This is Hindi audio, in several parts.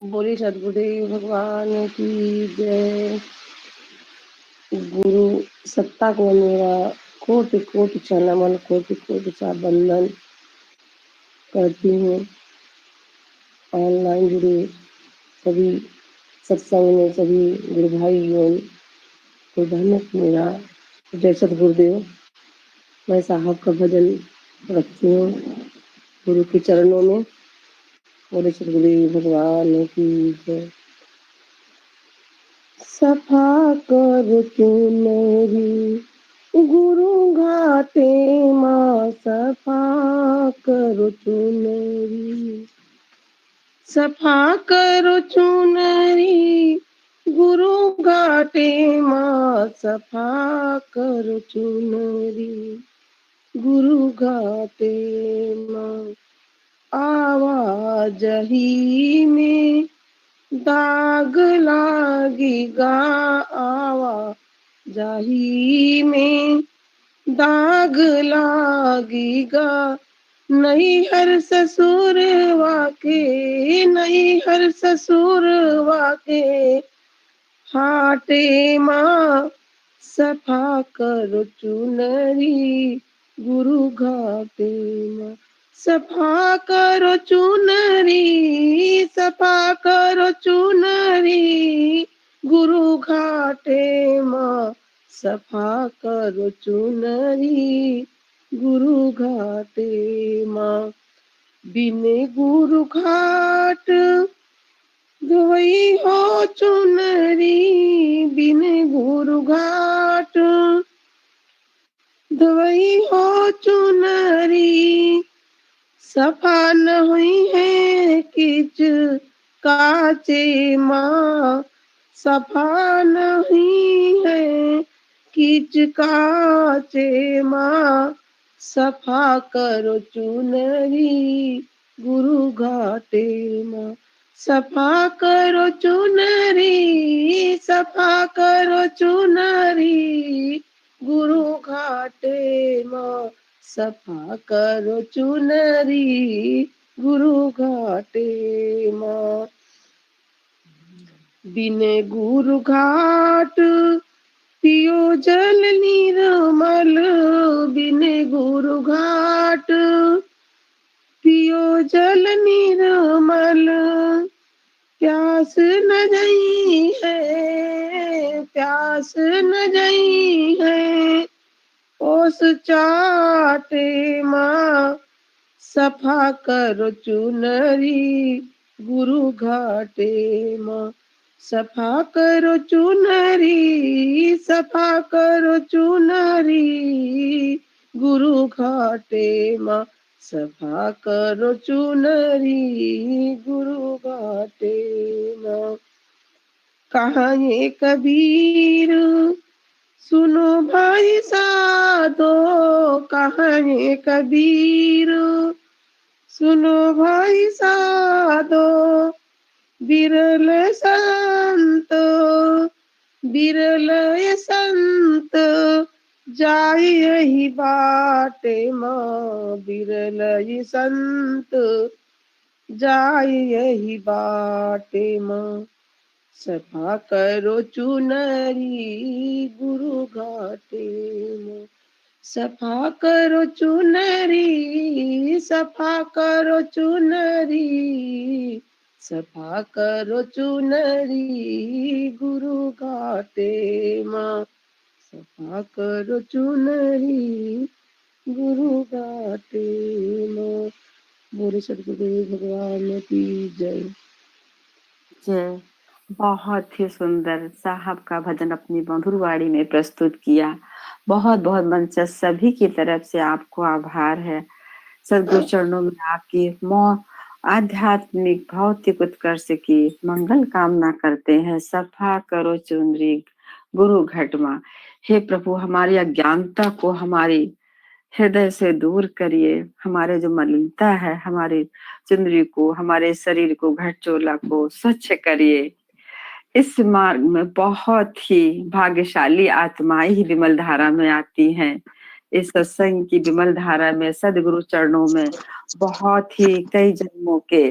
बोली सदगुरुदेव भगवान की जय। गुरु सत्ता को मेरा कोटि कोटि नमन, कोटि कोटि सा बंदन करती हूँ। ऑनलाइन जुड़े सभी सत्संग में सभी गुरु भाइयों को धन्य मेरा जय सदगुरुदेव। मैं साहब का भजन रखती हूँ गुरु के चरणों में। बोले सदगुरुदेव भगवान की जय। सफा कर चुनरी गुरु घाटे माँ, सफा करो चुनरी, सफा करो चुनरी गुरु घाटे माँ, सफा करो चुनरी गुरु घाटे माँ। आवाज ही में दाग लागेगा, आवाजाही में दाग लागेगा। नहीं हर ससुर वाके, नहीं हर ससुर वाके हाटे माँ, सफा करो चुनरी गुरु घाटे माँ, सफा करो चुनरी, सफा करो चुनरी गुरु घाटे माँ, सफा करो चुनरी गुरु घाटे माँ। बिन गुरु घाट धोई हो चुनरी, बिन गुरु घाट धोई हो चुनरी, सफा न हुई है किच काचे माँ, सफा नहीं है किच काचे माँ, सफा करो चुनरी गुरु घाटे माँ, सफा करो चुनरी, सफा करो चुनरी गुरु घाटे माँ, सफा करो चुनरी गुरु घाटे माँ। बिन गुरु घाट पियो जल निर्मल, बिन गुरु घाट पियो जल निर्मल, प्यास न जई है, प्यास न जई है ओस चाटे माँ, सफा करो चुनरी गुरु घाटे माँ, सफा करो चुनरी, सफा करो चुनरी गुरु घाटे माँ, सफा करो चुनरी गुरु घाटे माँ। कहाँ ये कबीर सुनो भाई साधो, कहाँ ये कबीर सुनो भाई साधो, बिरल संत, बिरल ये संत जाय यही बाटे माँ, बिरल ये संत जाय यही बाटे माँ, सफा करो चुनरी गुरु घाटे माँ, सफा करो चुनरी, सफा करो चुनरी, सफा करो चुनरी गुरु घाटे माँ, सफा करो चुनरी गुरु घाटे माँ। बोले सदगुरुदेव भगवान की जय। जय। बहुत ही सुंदर साहब का भजन अपनी मधुर वाणी में प्रस्तुत किया। बहुत बहुत मंच सभी की तरफ से आपको आभार है। सदगुरु चरणों में आपकी आध्यात्मिक भौतिक उत्कर्ष की मंगल कामना करते हैं। सफा करो चुनरी गुरु घटमा। हे प्रभु, हमारी अज्ञानता को हमारी हृदय से दूर करिए। हमारे जो मलिनता है, हमारी चुनरी को, हमारे शरीर को, घट चोला को स्वच्छ करिए। इस मार्ग में बहुत ही भाग्यशाली आत्माएं ही विमल धारा में आती हैं। इस सत्संग की विमल धारा में, सदगुरु चरणों में बहुत ही कई जन्मों के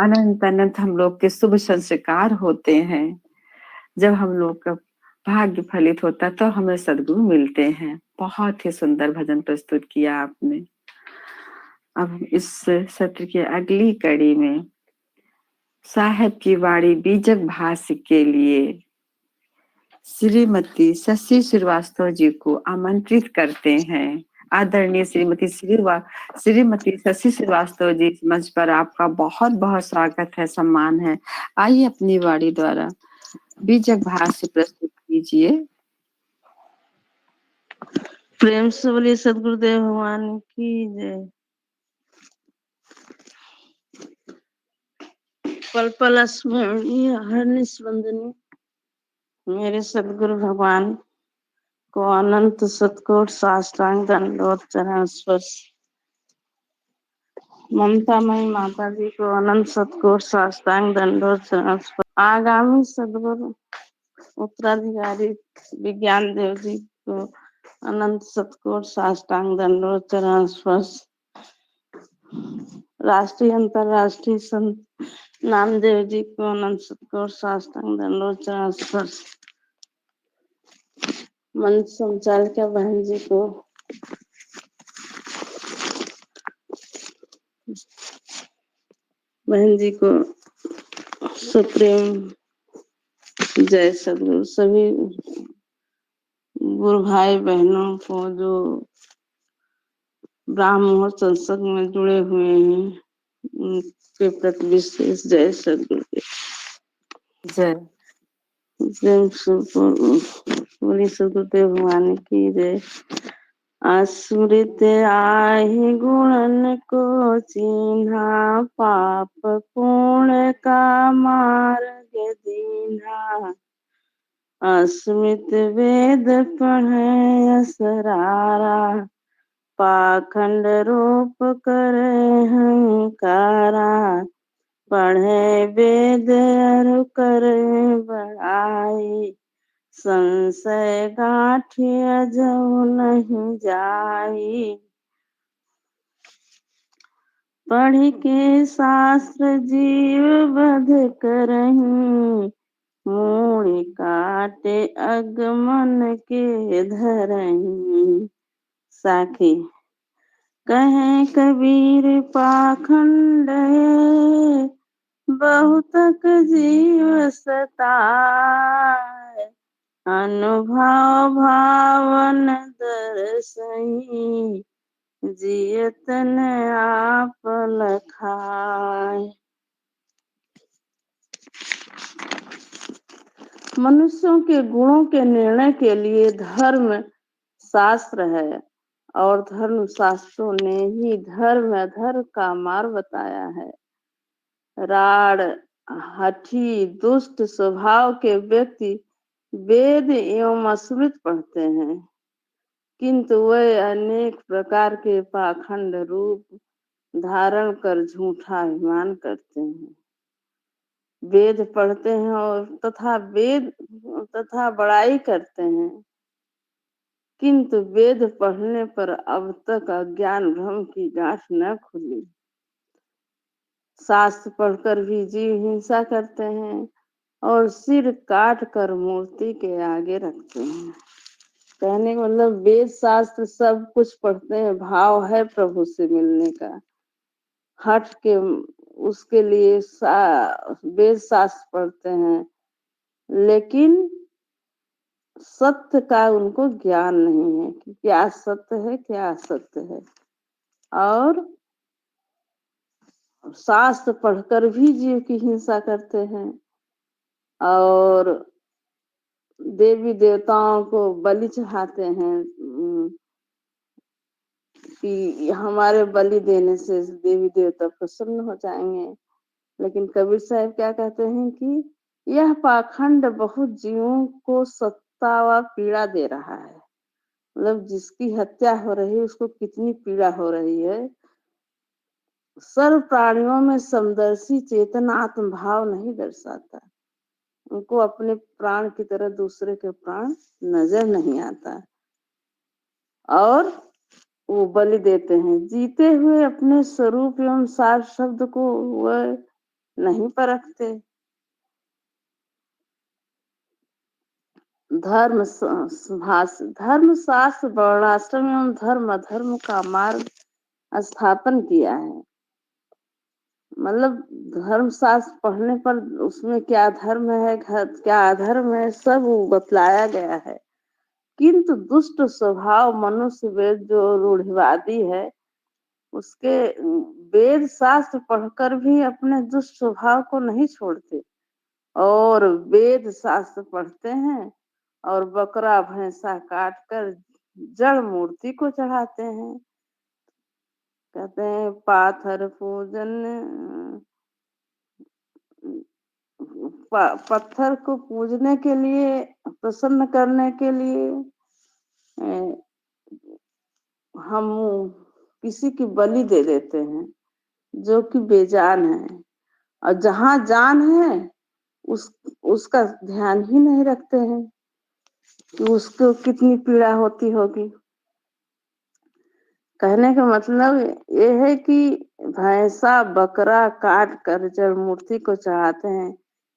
अनंत अनंत हम लोग के शुभ संस्कार होते हैं। जब हम लोग का भाग्य फलित होता है तो हमें सद्गुरु मिलते हैं। बहुत ही सुंदर भजन प्रस्तुत किया आपने। अब इस सत्र की अगली कड़ी में साहेब की वाणी बीजक भाष्य के लिए श्रीमती शशि श्रीवास्तव जी को आमंत्रित करते हैं। आदरणीय श्रीमती शशि श्रीवास्तव जी, मंच पर आपका बहुत बहुत स्वागत है, सम्मान है। आइए अपनी वाणी द्वारा बीजक भाष्य प्रस्तुत कीजिए। प्रेम से बोलिए सदगुरुदेव भगवान की जय। पल पल स्मरणीय हर निस्पंदनीय मेरे सदगुरु भगवान को अनंत सतकोट साष्टांग दंडवत चरण स्पर्श। ममतामयी माता जी को अनंत सतकोट साष्टांग दंडवत चरण स्पर्श। आगामी सदगुरु उत्तराधिकारी विज्ञान देव जी को अनंत सतकोट साष्टांग दंडवत चरण स्पर्श। राष्ट्रीय अंतरराष्ट्रीय संत नामदेव जी को अनंत सतकोट साष्टांग दंडवत चरण स्पर्श। मंच संचालिका बहन जी को सुप्रीम जय सदगुरु। सभी गुरु भाई बहनों को जो ब्राह्मण संसद में जुड़े हुए हैं उनके प्रति विशेष जय सदगुरु। जय। बोली सदगुरुदेव भगवान की जय। असुरित आहि गुणन को चिन्हा, पाप पुण्य का मार्ग दीन्हा। अस्मित वेद पढ़े असरारा, पाखंड रूप करे हंकारा। पढ़े वेद अरु करे बड़ाई, संशय गांठिया जऊ नहीं जाई। पढ़ के शास्त्र जीव बध करहीं, मूढ़ि काटे अगमन के धरहीं। साखी कहे कबीर पाखंड है, बहुतक जीव सताए। अनुभव भावन दर्शई, जियतन आप लखाए। मनुष्यों के गुणों के निर्णय के लिए धर्म शास्त्र है और धर्म शास्त्रों ने ही धर्म अधर्म का मार्ग बताया है। राड़ हठी दुष्ट स्वभाव के व्यक्ति वेद एवं स्मृति पढ़ते हैं, किंतु वह अनेक प्रकार के पाखंड रूप धारण कर झूठा अभिमान करते हैं। वेद पढ़ते हैं और तथा बड़ाई करते हैं, किंतु वेद पढ़ने पर अब तक अज्ञान भ्रम की गांठ न खुली। शास्त्र पढ़कर भी जीव हिंसा करते हैं और सिर काट कर मूर्ति के आगे रखते हैं। कहने का मतलब वेद शास्त्र सब कुछ पढ़ते हैं, भाव है प्रभु से मिलने का, हट के उसके लिए वेद शास्त्र पढ़ते हैं, लेकिन सत्य का उनको ज्ञान नहीं है कि क्या सत्य है क्या असत्य है। और शास्त्र पढ़कर भी जीव की हिंसा करते हैं और देवी देवताओं को बलि चढ़ाते हैं कि हमारे बलि देने से देवी देवता प्रसन्न हो जाएंगे। लेकिन कबीर साहब क्या कहते हैं कि यह पाखंड बहुत जीवों को सत्ता व पीड़ा दे रहा है। मतलब जिसकी हत्या हो रही है उसको कितनी पीड़ा हो रही है। सर्व प्राणियों में समदर्शी चेतन आत्म भाव नहीं दर्शाता, उनको अपने प्राण की तरह दूसरे के प्राण नजर नहीं आता और वो बलि देते हैं। जीते हुए अपने स्वरूप एवं सार शब्द को वह नहीं परखते। धर्म धर्मशास्त्र वर्णाश्रम एवं धर्म अधर्म का मार्ग स्थापन किया है। मतलब धर्मशास्त्र पढ़ने पर उसमें क्या धर्म है, क्या अधर्म है, सब बतलाया गया है। किंतु दुष्ट स्वभाव मनुष्य वेद जो रूढ़िवादी है, उसके वेद शास्त्र पढ़कर भी अपने दुष्ट स्वभाव को नहीं छोड़ते और वेद शास्त्र पढ़ते हैं और बकरा भैंसा काट कर जड़ मूर्ति को चढ़ाते हैं। कहते हैं पाथर पूजन, पत्थर को पूजने के लिए, प्रसन्न करने के लिए हम किसी की बलि दे देते हैं जो कि बेजान है, और जहाँ जान है उसका ध्यान ही नहीं रखते हैं कि उसको कितनी पीड़ा होती होगी। कहने का मतलब ये है कि भैंसा बकरा काट कर जब मूर्ति को चढ़ाते हैं,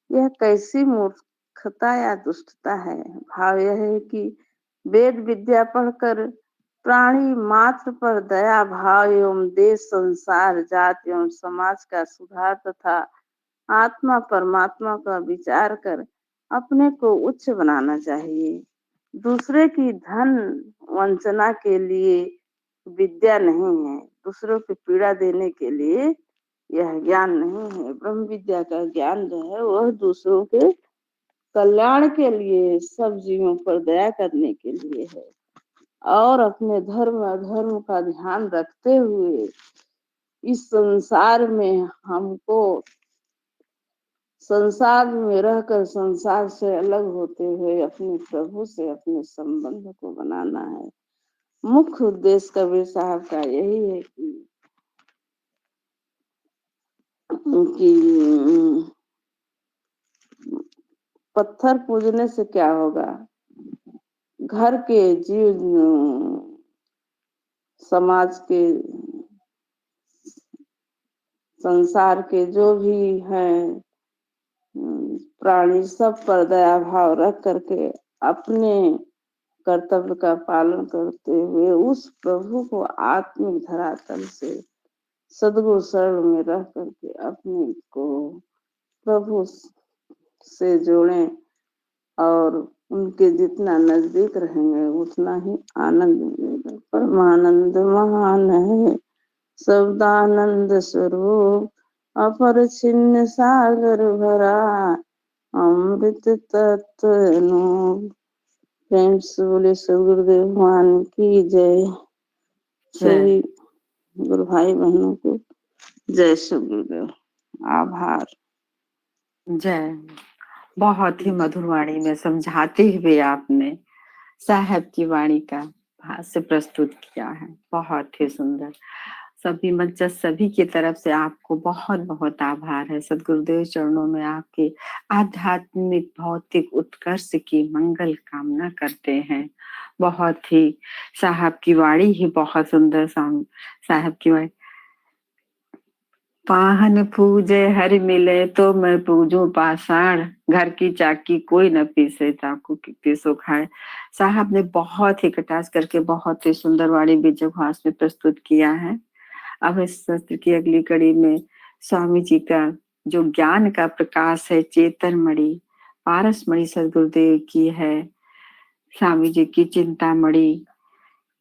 यह कैसी मूर्खता या दुष्टता है। भाव यह है कि वेद विद्या पढ़कर प्राणी मात्र पर दया भाव एवं देश संसार जाति एवं समाज का सुधार तथा आत्मा परमात्मा का विचार कर अपने को उच्च बनाना चाहिए। दूसरे की धन वंचना के लिए विद्या नहीं है, दूसरों की पीड़ा देने के लिए यह ज्ञान नहीं है। ब्रह्म विद्या का ज्ञान जो है वह दूसरों के कल्याण के लिए, सब जीवों पर दया करने के लिए है और अपने धर्म अधर्म का ध्यान रखते हुए इस संसार में हमको संसार में रहकर संसार से अलग होते हुए अपने प्रभु से अपने संबंध को बनाना है। मुख्य उद्देश्य कबीर साहब का यही है कि पत्थर पूजने से क्या होगा, घर के जीव समाज के संसार के जो भी हैं प्राणी, सब पर दया भाव रख करके अपने कर्तव्य का पालन करते हुए उस प्रभु को आत्मिक धरातल से सद्गुरु शरण में रह करके अपने को प्रभु से जोड़ें और उनके जितना नजदीक रहेंगे उतना ही आनंद मिलेगा। परमानंद महान है शब्दानंद स्वरूप, अपर छिन्न सागर भरा अमृत तत्व। प्रेम से बोले सदगुरुदेव भगवान की जय। सभी गुरु भाई बहनों को जय सदगुरुदेव। आभार। जय। बहुत ही मधुर वाणी में समझाते हुए आपने साहब की वाणी का भाष्य प्रस्तुत किया है। बहुत ही सुंदर। सभी मंचस्थ सभी की तरफ से आपको बहुत बहुत आभार है। सद्गुरुदेव चरणों में आपके आध्यात्मिक भौतिक उत्कर्ष की मंगल कामना करते हैं। बहुत ही साहब की वाणी ही बहुत सुंदर। साहब की वाणी, पाहन पूजे हर मिले तो मैं पूजूं पाषाण, घर की चाकी कोई न पीसे चाकू की पीसो खाए। साहब ने बहुत ही कटाक्ष करके बहुत ही सुंदर वाणी बीजभास में प्रस्तुत किया है। अब इस सत्र की अगली कड़ी में स्वामी जी का जो ज्ञान का प्रकाश है, चेतन मणि पारस मणि सदगुरुदेव की है। स्वामी जी की चिंता मणि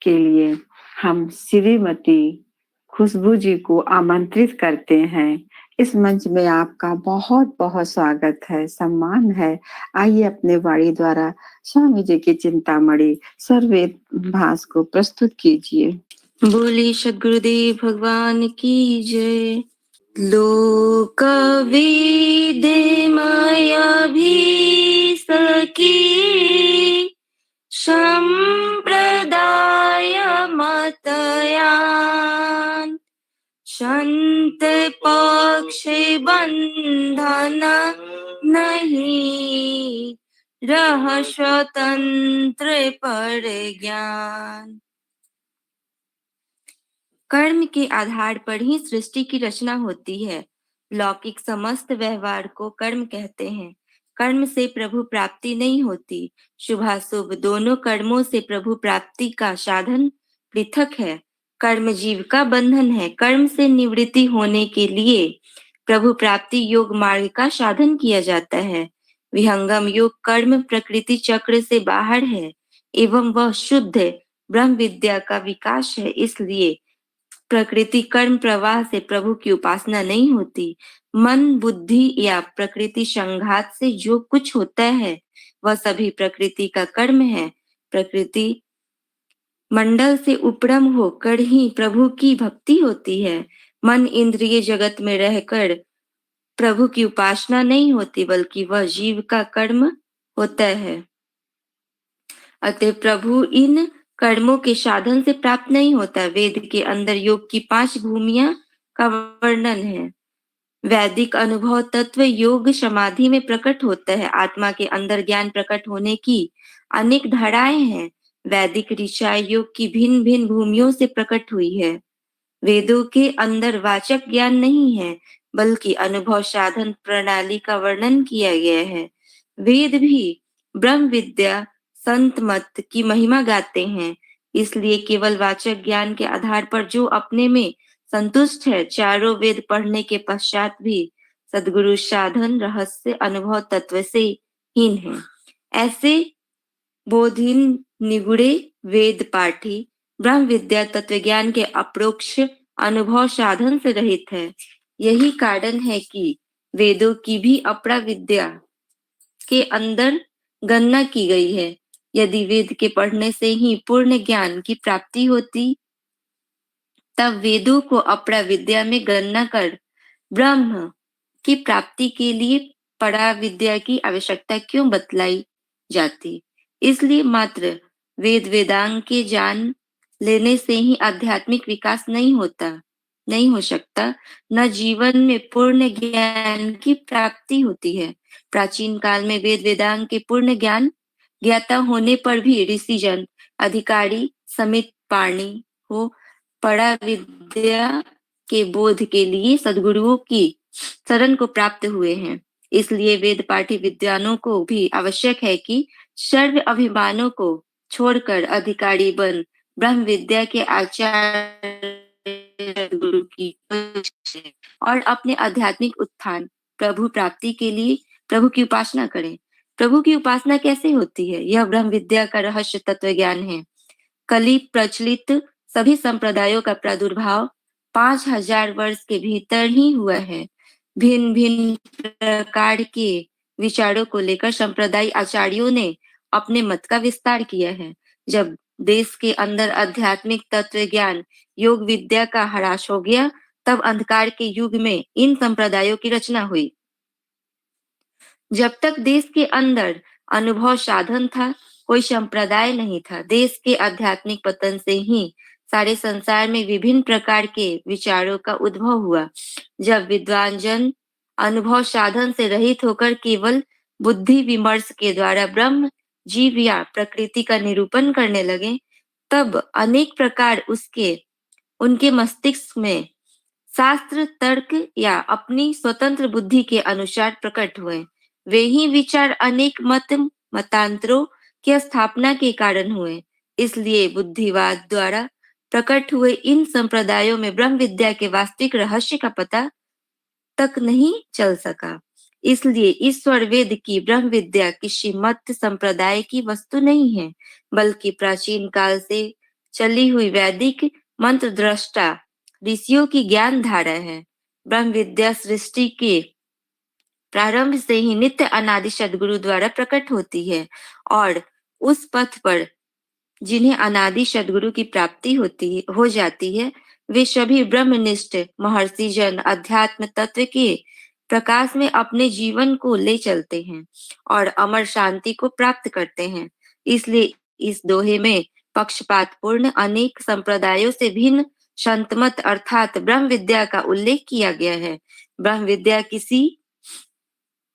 के लिए हम श्रीमती खुशबू जी को आमंत्रित करते हैं। इस मंच में आपका बहुत बहुत स्वागत है, सम्मान है। आइए अपने वाणी द्वारा स्वामी जी की चिंतामणि सर्ववेद भास को प्रस्तुत कीजिए। बोली सद्गुरुदेव भगवान की जय। लोक वेदे माया भी सकी, संप्रदाय मतयान, संत पक्ष बंधन नहीं, रह स्वतंत्र पर ज्ञान। कर्म के आधार पर ही सृष्टि की रचना होती है। लौकिक समस्त व्यवहार को कर्म कहते हैं। कर्म से प्रभु प्राप्ति नहीं होती। शुभाशुभ दोनों कर्मों से प्रभु प्राप्ति का साधन पृथक है। कर्म जीव का बंधन है। कर्म से निवृत्ति होने के लिए प्रभु प्राप्ति योग मार्ग का साधन किया जाता है। विहंगम योग कर्म प्रकृति चक्र से बाहर है एवं वह शुद्ध ब्रह्म विद्या का विकास है। इसलिए प्रकृति कर्म प्रवाह से प्रभु की उपासना नहीं होती। मन बुद्धि या प्रकृति संघात से जो कुछ होता है वह सभी प्रकृति का कर्म है। प्रकृति मंडल से उपरम होकर ही प्रभु की भक्ति होती है। मन इंद्रिय जगत में रहकर प्रभु की उपासना नहीं होती, बल्कि वह जीव का कर्म होता है। अतः प्रभु इन कर्मों के साधन से प्राप्त नहीं होता। वेद के अंदर योग की 5 भूमियां का वर्णन है। वैदिक अनुभव तत्व योग समाधि में प्रकट होता है। आत्मा के अंदर ज्ञान प्रकट होने की अनेक धाराएं हैं। वैदिक ऋचा योग की भिन्न भिन्न भूमियों से प्रकट हुई है। वेदों के अंदर वाचक ज्ञान नहीं है, बल्कि अनुभव साधन प्रणाली का वर्णन किया गया है। वेद भी ब्रह्म विद्या संत मत की महिमा गाते हैं। इसलिए केवल वाचक ज्ञान के आधार पर जो अपने में संतुष्ट है, चारों वेद पढ़ने के पश्चात भी सद्गुरु साधन रहस्य अनुभव तत्व से हीन है। ऐसे बोधहीन निगूढ़े वेद पाठी ब्रह्म विद्या तत्व ज्ञान के अप्रोक्ष अनुभव साधन से रहित है। यही कारण है कि वेदों की भी अपरा विद्या के अंदर गणना की गई है। यदि वेद के पढ़ने से ही पूर्ण ज्ञान की प्राप्ति होती, तब वेदों को अपरा विद्या में गणना कर ब्रह्म की प्राप्ति के लिए परा विद्या की आवश्यकता क्यों बतलाई जाती। इसलिए मात्र वेद वेदांग के जान लेने से ही आध्यात्मिक विकास नहीं हो सकता, न जीवन में पूर्ण ज्ञान की प्राप्ति होती है। प्राचीन काल में वेद वेदांग के पूर्ण ज्ञान ज्ञाता होने पर भी ऋषिजन अधिकारी समेत पाणी हो परा विद्या के बोध के लिए सद्गुरुओं की शरण को प्राप्त हुए हैं। इसलिए वेद पाठी विद्वानों को भी आवश्यक है कि सर्व अभिमानों को छोड़कर अधिकारी बन ब्रह्म विद्या के आचार्य गुरु की और अपने आध्यात्मिक उत्थान प्रभु प्राप्ति के लिए प्रभु की उपासना करें। प्रभु की उपासना कैसे होती है? यह ब्रह्म विद्या का रहस्य तत्व ज्ञान है। कली प्रचलित सभी संप्रदायों का प्रादुर्भाव 5000 वर्ष के भीतर ही हुआ है। भिन्न भिन्न प्रकार के विचारों को लेकर संप्रदाय आचार्यों ने अपने मत का विस्तार किया है। जब देश के अंदर आध्यात्मिक तत्व ज्ञान योग विद्या का ह्रास हो गया, तब अंधकार के युग में इन संप्रदायों की रचना हुई। जब तक देश के अंदर अनुभव साधन था, कोई संप्रदाय नहीं था। देश के आध्यात्मिक पतन से ही सारे संसार में विभिन्न प्रकार के विचारों का उद्भव हुआ। जब विद्वान जन अनुभव साधन से रहित होकर केवल बुद्धि विमर्श के द्वारा ब्रह्म जीव या प्रकृति का निरूपण करने लगे, तब अनेक प्रकार उनके मस्तिष्क में शास्त्र तर्क या अपनी स्वतंत्र बुद्धि के अनुसार प्रकट हुए। वे ही विचार अनेक मतांतरों की स्थापना के कारण हुए। इसलिए बुद्धिवाद द्वारा प्रकट हुए इन संप्रदायों में ब्रह्म विद्या के वास्तविक रहस्य का पता तक नहीं चल सका। इसलिए ईश्वर वेद की ब्रह्म विद्या किसी मत संप्रदाय की वस्तु नहीं है, बल्कि प्राचीन काल से चली हुई वैदिक मंत्र दृष्टा ऋषियों की ज्ञान धारा है। ब्रह्म विद्या सृष्टि के प्रारंभ से ही नित्य अनादि सद्गुरु द्वारा प्रकट होती है और उस पथ पर जिन्हें अनादि सद्गुरु की प्राप्ति हो जाती है, वे सभी ब्रह्मनिष्ठ महर्षि जन अध्यात्म तत्व के प्रकाश में अपने जीवन को ले चलते हैं और अमर शांति को प्राप्त करते हैं। इसलिए इस दोहे में पक्षपातपूर्ण अनेक संप्रदायों से भिन्न संतमत अर्थात ब्रह्म विद्या का उल्लेख किया गया है। ब्रह्म विद्या किसी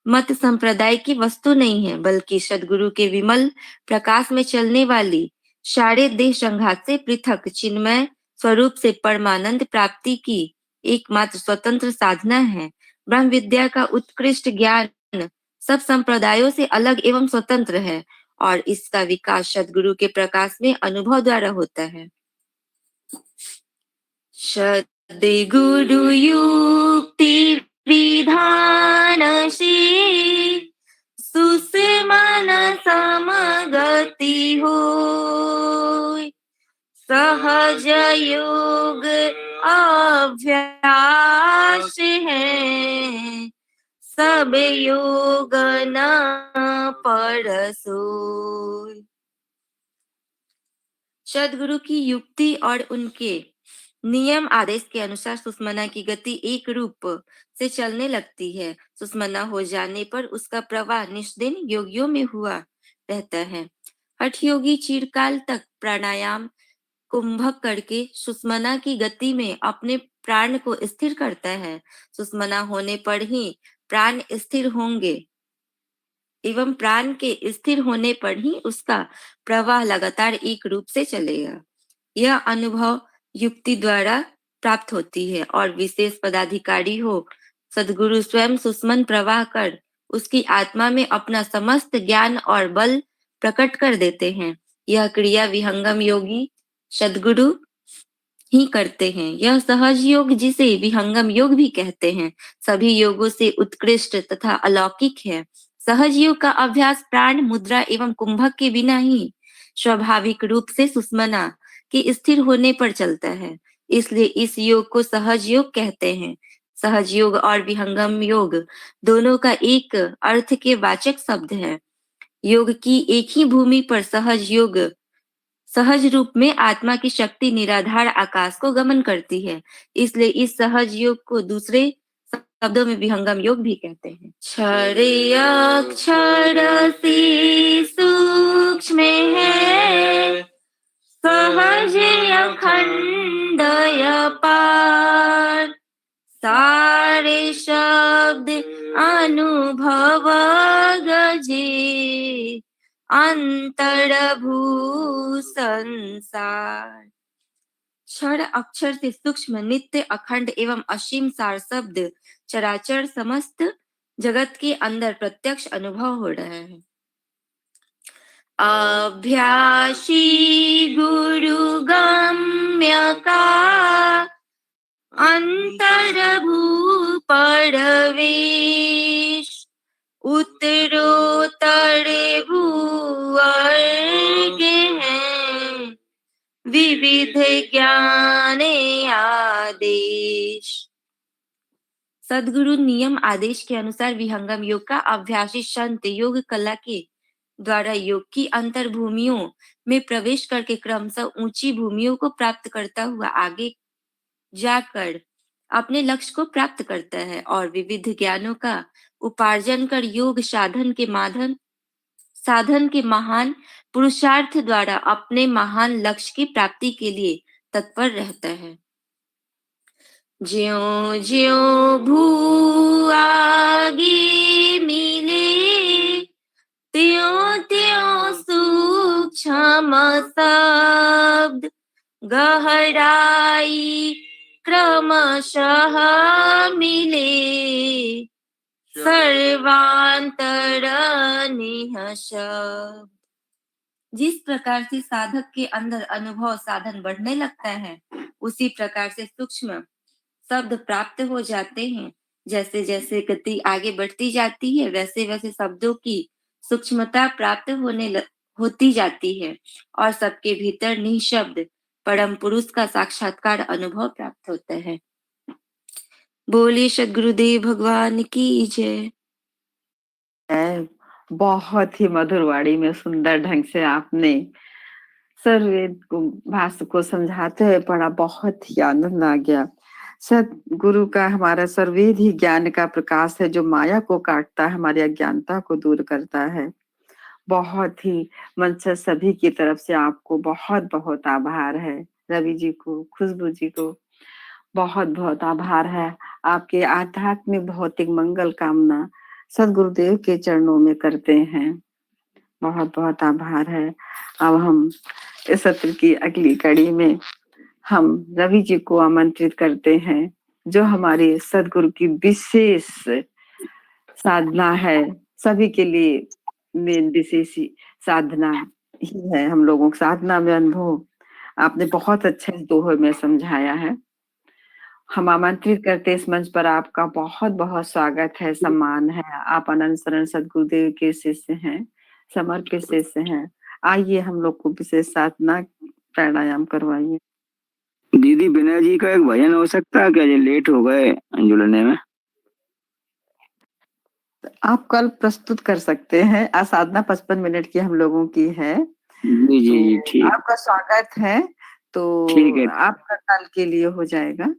मत संप्रदाय की वस्तु नहीं है, बल्कि सद्गुरु के विमल प्रकाश में चलने वाली सारे देह संघात से पृथक चिन्मय स्वरूप से परमानंद प्राप्ति की एकमात्र स्वतंत्र साधना है। ब्रह्म विद्या का उत्कृष्ट ज्ञान सब संप्रदायों से अलग एवं स्वतंत्र है और इसका विकास सद्गुरु के प्रकाश में अनुभव द्वारा होता है। सद्गुरु युक्ति विधानशील सुषमन समगति होय। सहज योग अभ्यास है सब योग न परसोय। सद्गुरु की युक्ति और उनके नियम आदेश के अनुसार सुषमना की गति एक रूप से चलने लगती है। सुषमना हो जाने पर उसका प्रवाह निष्दिन योगियों में हुआ रहता है। हठ योगी चिरकाल तक प्राणायाम कुंभक करके सुषमना की गति में अपने प्राण को स्थिर करता है। सुषमना होने पर ही प्राण स्थिर होंगे एवं प्राण के स्थिर होने पर ही उसका प्रवाह लगातार एक रूप से चलेगा। यह अनुभव युक्ति द्वारा प्राप्त होती है और विशेष पदाधिकारी हो सद्गुरु स्वयं सुषमन प्रवाह कर उसकी आत्मा में अपना समस्त ज्ञान और बल प्रकट कर देते हैं। यह क्रिया विहंगम योगी सद्गुरु ही करते हैं। यह सहज योग जिसे विहंगम योग भी कहते हैं सभी योगों से उत्कृष्ट तथा अलौकिक है। सहज योग का अभ्यास प्राण मुद्रा एवं कुंभक के बिना ही स्वाभाविक रूप से सुषमना के स्थिर होने पर चलता है, इसलिए इस योग को सहज योग कहते हैं। सहज योग और विहंगम योग दोनों का एक अर्थ के वाचक शब्द है। योग की एक ही भूमि पर सहज योग सहज रूप में आत्मा की शक्ति निराधार आकाश को गमन करती है, इसलिए इस सहज योग को दूसरे शब्दों में विहंगम योग भी कहते हैं। क्षरे अक्षर से सूक्ष्म है सहज अखंड अपार सारे शब्द अनुभव गजे अंतरभू संसार। क्षर अक्षर से सूक्ष्म नित्य अखंड एवं असीम सार शब्द चराचर समस्त जगत के अंदर प्रत्यक्ष अनुभव हो रहा है। अभ्यासी गुरु गम्य का अंतरभू परवेश उत्तरोत्तर भूवर्ग हैं विविध ज्ञान आदेश। सद्गुरु नियम आदेश के अनुसार विहंगम योग का अभ्यासी संत योग कला के द्वारा योग की अंतर भूमियों में प्रवेश करके क्रमशः ऊंची भूमियों को प्राप्त करता हुआ आगे जाकर अपने लक्ष्य को प्राप्त करता है और विविध ज्ञानों का उपार्जन कर योग साधन के महान पुरुषार्थ द्वारा अपने महान लक्ष्य की प्राप्ति के लिए तत्पर रहता है। ज्यों ज्यों भू आगे मिले त्यों त्यों सूक्ष्म शब्द गहराई क्रमशः मिले सर्वांतरनिह शब्द। जिस प्रकार से साधक के अंदर अनुभव साधन बढ़ने लगता है उसी प्रकार से सूक्ष्म शब्द प्राप्त हो जाते हैं। जैसे जैसे गति आगे बढ़ती जाती है वैसे वैसे शब्दों की सूक्ष्मता प्राप्त होती जाती है और सबके भीतर निःशब्द परम पुरुष का साक्षात्कार अनुभव प्राप्त होता है। बोलिए सद्गुरुदेव भगवान की जय। बहुत ही मधुर वाणी में सुंदर ढंग से आपने सर्ववेद को भाष्य को समझाते हुए पढ़ा, बहुत ही आनंद आ गया। सद्गुरु का हमारा सर्ववेद ही ज्ञान का प्रकाश है जो माया को काटता है, हमारी अज्ञानता को दूर करता है। बहुत ही मन से सभी की तरफ से आपको बहुत बहुत आभार है। रवि जी को, खुशबू जी को बहुत बहुत आभार है। आपके आध्यात्मिक भौतिक मंगल कामना सद्गुरुदेव के चरणों में करते हैं। बहुत बहुत आभार है। अब हम इस सत्र की अगली कड़ी में हम रवि जी को आमंत्रित करते हैं जो हमारी सदगुरु की विशेष साधना है। सभी के लिए मेन विशेष साधना ही है। हम लोगों को साधना में अनुभव आपने बहुत अच्छे दोहे में समझाया है। हम आमंत्रित करते इस मंच पर आपका बहुत बहुत स्वागत है, सम्मान है। आप अनंत शरण सदगुरुदेव के शिष्य हैं, समर्पित शिष्य हैं। आइए हम लोग को विशेष साधना प्राणायाम करवाइए। दीदी विनय जी का एक भजन हो सकता है क्या? ये लेट हो गए जुड़ने में। आप कल प्रस्तुत कर सकते हैं। आज साधना 55 मिनट की हम लोगों की है। जी जी जी, तो ठीक आपका स्वागत है। तो ठीक है आपका कल के लिए हो जाएगा।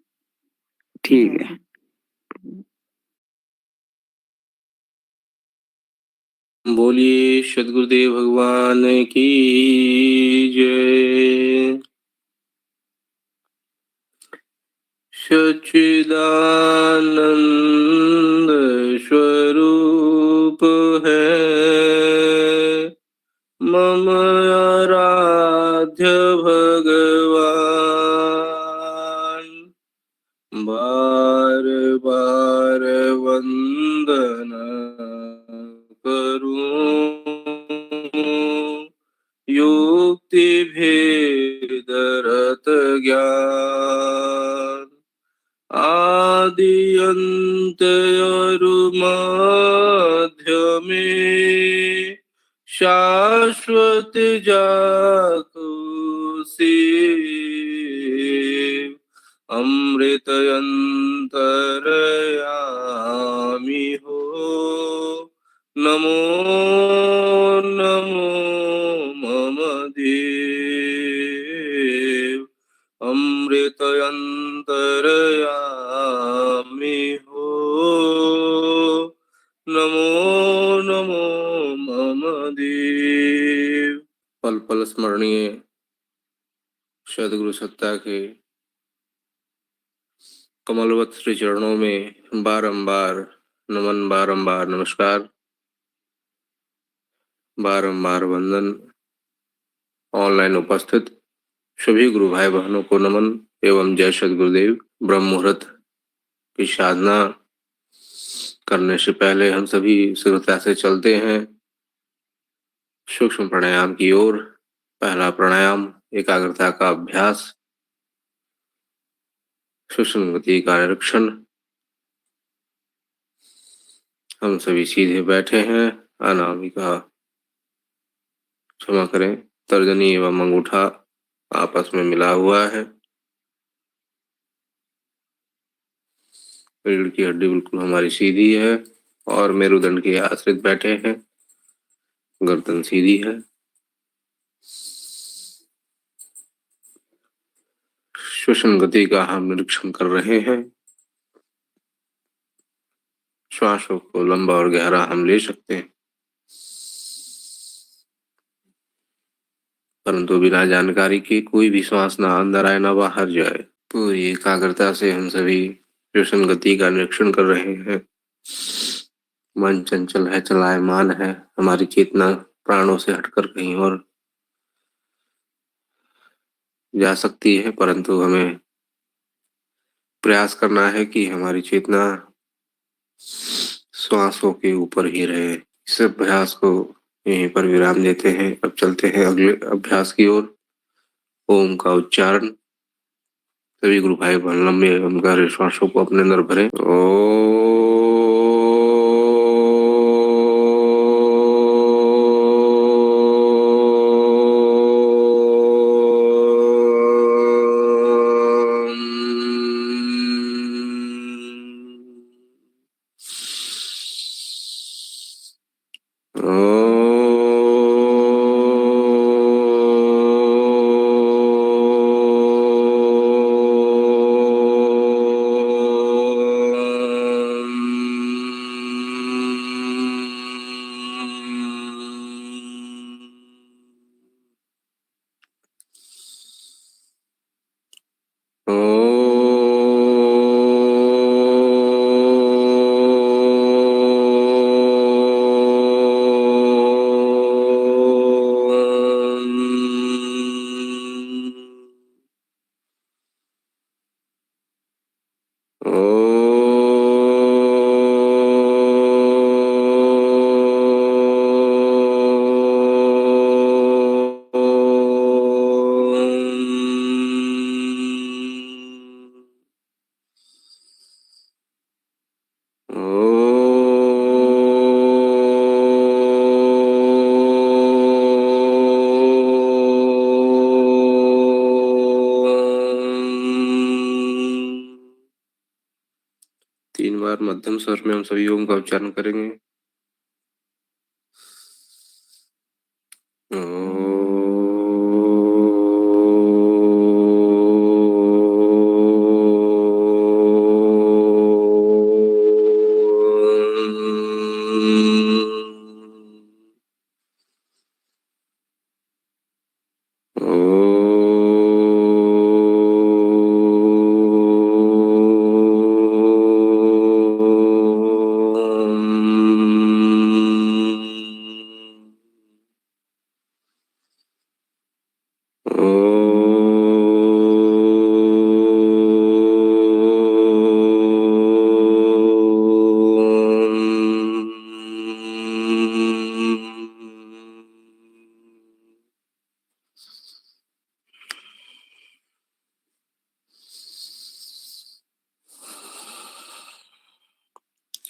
ठीक जय है। श्री- बोलिए सदगुरुदेव भगवान की जय। सच्चिदानंद स्वरूप है मम आराध्य भगवान, बार बार वंदन करूं युक्ति भेद रत ज्ञान, आदि अंत अरु मध्य में शाश्वत जाको शिव, अमृत अंतरयामी हो नमो नमो मम देव, अमृत अंतरयामी हो नमो नमो मम देव। पल पल स्मरणीय सदगुरु सत्ता के कमलवत श्री चरणों में बारंबार नमन, बारंबार नमस्कार, बारंबार वंदन। ऑनलाइन उपस्थित सभी गुरु भाई बहनों को नमन एवं जय सद्गुरुदेव। ब्रह्म मुहूर्त की साधना करने से पहले हम सभी शीघ्रता से चलते हैं सूक्ष्म प्राणायाम की ओर। पहला प्राणायाम एकाग्रता का अभ्यास, सूक्ष्म गति का निरीक्षण। हम सभी सीधे बैठे हैं। अनामिका क्षमा करें, तर्जनी एवं अंगूठा आपस में मिला हुआ है। रीढ़ की हड्डी बिल्कुल हमारी सीधी है और मेरुदंड के आश्रित बैठे हैं। गर्दन सीधी है। श्वसन गति का हम निरीक्षण कर रहे हैं। श्वासों को लंबा और गहरा हम ले सकते हैं, परंतु बिना जानकारी के कोई भी श्वास ना अंदर आए ना बाहर जाए। पूरी एकाग्रता से हम सभी श्वसन गति का निरीक्षण कर रहे हैं। मन चंचल है, चलायमान है। हमारी चेतना प्राणों से हटकर कहीं और जा सकती है, परंतु हमें प्रयास करना है कि हमारी चेतना श्वासों के ऊपर ही रहे। इस अभ्यास को यहीं पर विराम देते हैं। अब चलते हैं अगले अभ्यास की ओर। ओम का उच्चारण। सभी गुरु भाई बहन लंबे एवं गहरे श्वासों को अपने अंदर भरें। बाद मध्यम स्वर में हम सभी ओम का उच्चारण करेंगे।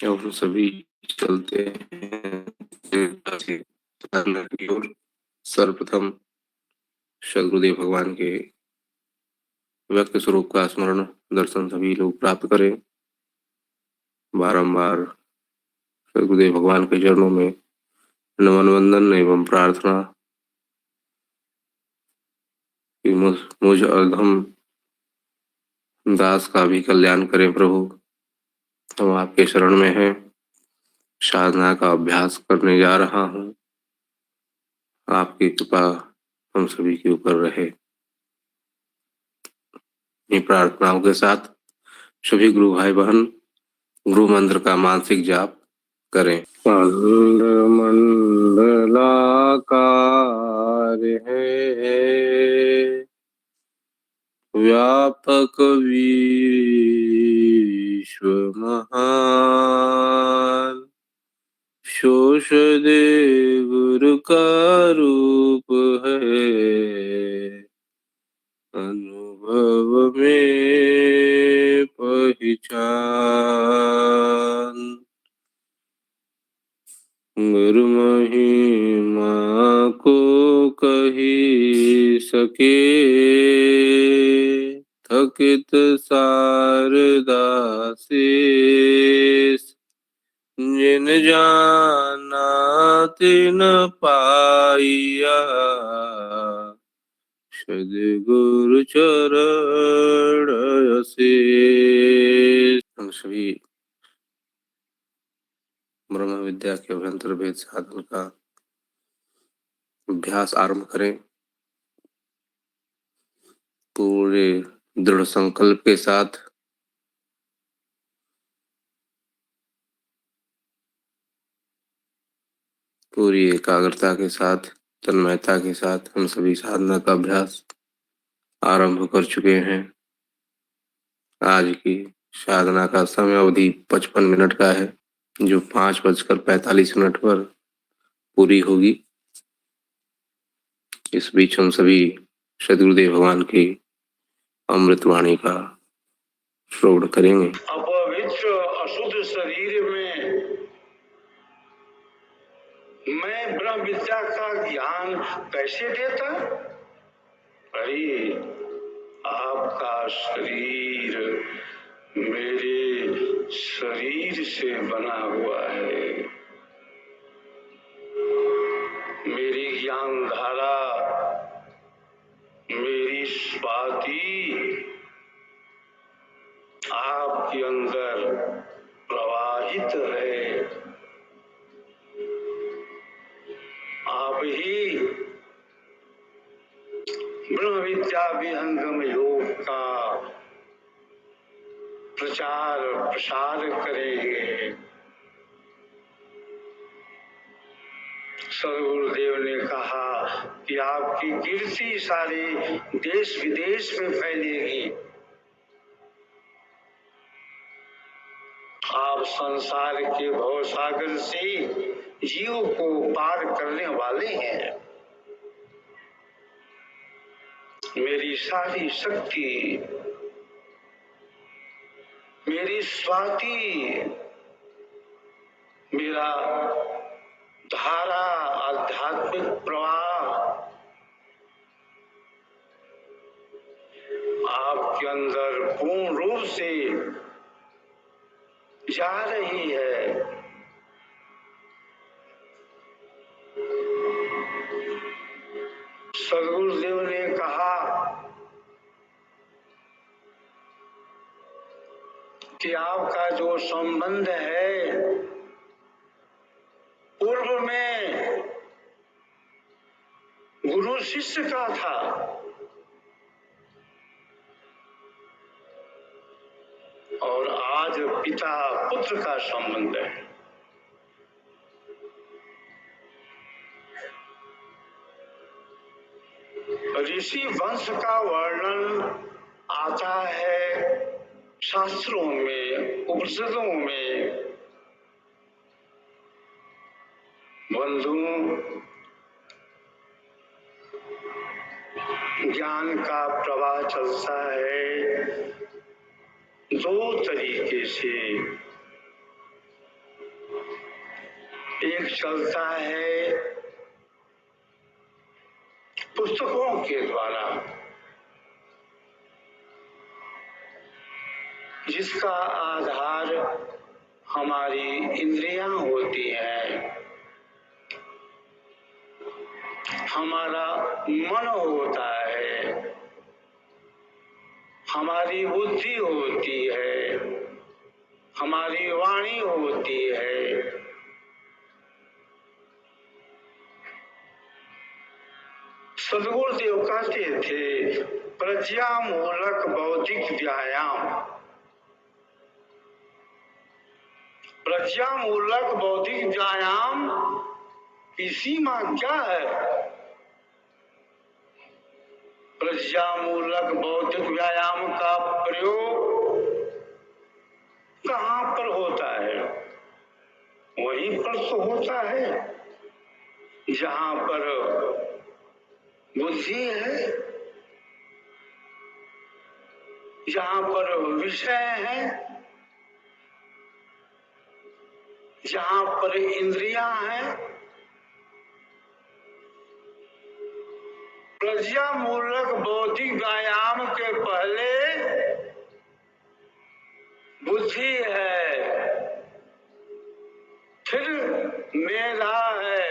अब हम सभी चलते हैं की ओर। सर्वप्रथम सदगुरुदेव भगवान के व्यक्त स्वरूप का स्मरण दर्शन सभी लोग प्राप्त करें। बारंबार सदगुरुदेव भगवान के चरणों में नमन वंदन एवं प्रार्थना कि मुझ अधम दास का भी कल्याण करें प्रभु। हम आपके शरण में हैं, साधना का अभ्यास करने जा रहा हूँ, आपकी कृपा हम सभी के ऊपर रहे। इन प्रार्थनाओं के साथ सभी गुरु भाई बहन गुरु मंत्र का मानसिक जाप करें। मंडलाकार है व्यापक विश्व महान, शोष दे गुरु का रूप है, अनुभव में पहचान। गुरु महिमा को कही सके, थकित शारदा शेष, जिन जाना तिन पाइया, सद्गुरु चरण अशेष। हम सभी ब्रह्म विद्या के अभ्यंतर भेद साधन का अभ्यास आरंभ करें। पूरे दृढ़ संकल्प के साथ पूरी एकाग्रता के साथ तन्मयता के साथ हम सभी साधना का अभ्यास आरंभ कर चुके हैं। आज की साधना का समय अवधि 55 मिनट का है, जो 5:45 पर पूरी होगी। इस बीच हम सभी सद्गुरुदेव भगवान की अमृतवाणी का श्रवण करेंगे। अपवित्र अशुद्ध शरीर में मैं ब्रह्म विद्या का ज्ञान कैसे देता? अरे आपका शरीर मेरे शरीर से बना हुआ है। मेरी ज्ञान धारा, मेरी स्वाति आपके अंदर प्रवाहित है। आप ही ब्रह्म विद्या विहंगम योग का प्रचार प्रसार करेंगे। सदगुरुदेव ने कहा कि आपकी कीर्ति सारे देश विदेश में फैलेगी। आप संसार के भवसागर से जीव को पार करने वाले हैं। मेरी सारी शक्ति, मेरी स्वाति, मेरा धारा, आध्यात्मिक प्रवाह आपके अंदर पूर्ण रूप से जा सदगुरुदेव ने कहा कि आपका जो संबंध है पूर्व में गुरु शिष्य का था, और आज पिता पुत्र का संबंध है। ऋषि वंश का वर्णन आता है शास्त्रों में, उपनिषदों में। बंधुओं, ज्ञान का प्रवाह चलता है दो तरीके से। एक चलता है पुस्तकों के द्वारा, जिसका आधार हमारी इंद्रियां होती हैं, हमारा मन होता है, हमारी बुद्धि होती है, हमारी वाणी होती है। सदगुरुदेव कहते थे प्रज्ञामूलक बौद्धिक व्यायाम। प्रज्ञामूलक बौद्धिक व्यायाम की सीमा क्या है? प्रज्ञामूलक बौद्धिक व्यायाम का प्रयोग कहाँ पर होता है? वहीं पर तो होता है जहाँ पर बुद्धि है, जहाँ पर विषय है, जहाँ पर इंद्रियां हैं। प्रज्ञामूलक बौद्धिक व्यायाम के पहले बुद्धि है, फिर मेधा है,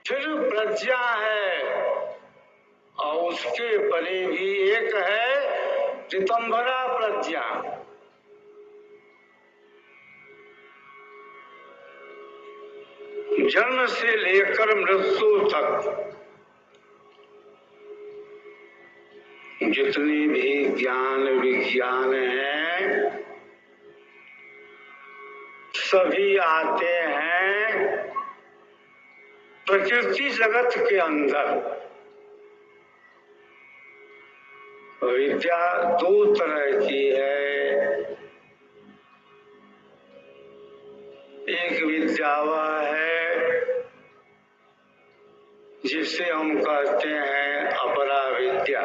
फिर प्रज्ञा है, और उसके परे भी एक है चितंबरा प्रज्ञा। जन्म से लेकर मृत्यु तक जितने भी ज्ञान विज्ञान हैं, सभी आते हैं प्रकृति जगत के अंदर। विद्या दो तरह की है। एक विद्या वह है जिसे हम कहते हैं अपरा विद्या।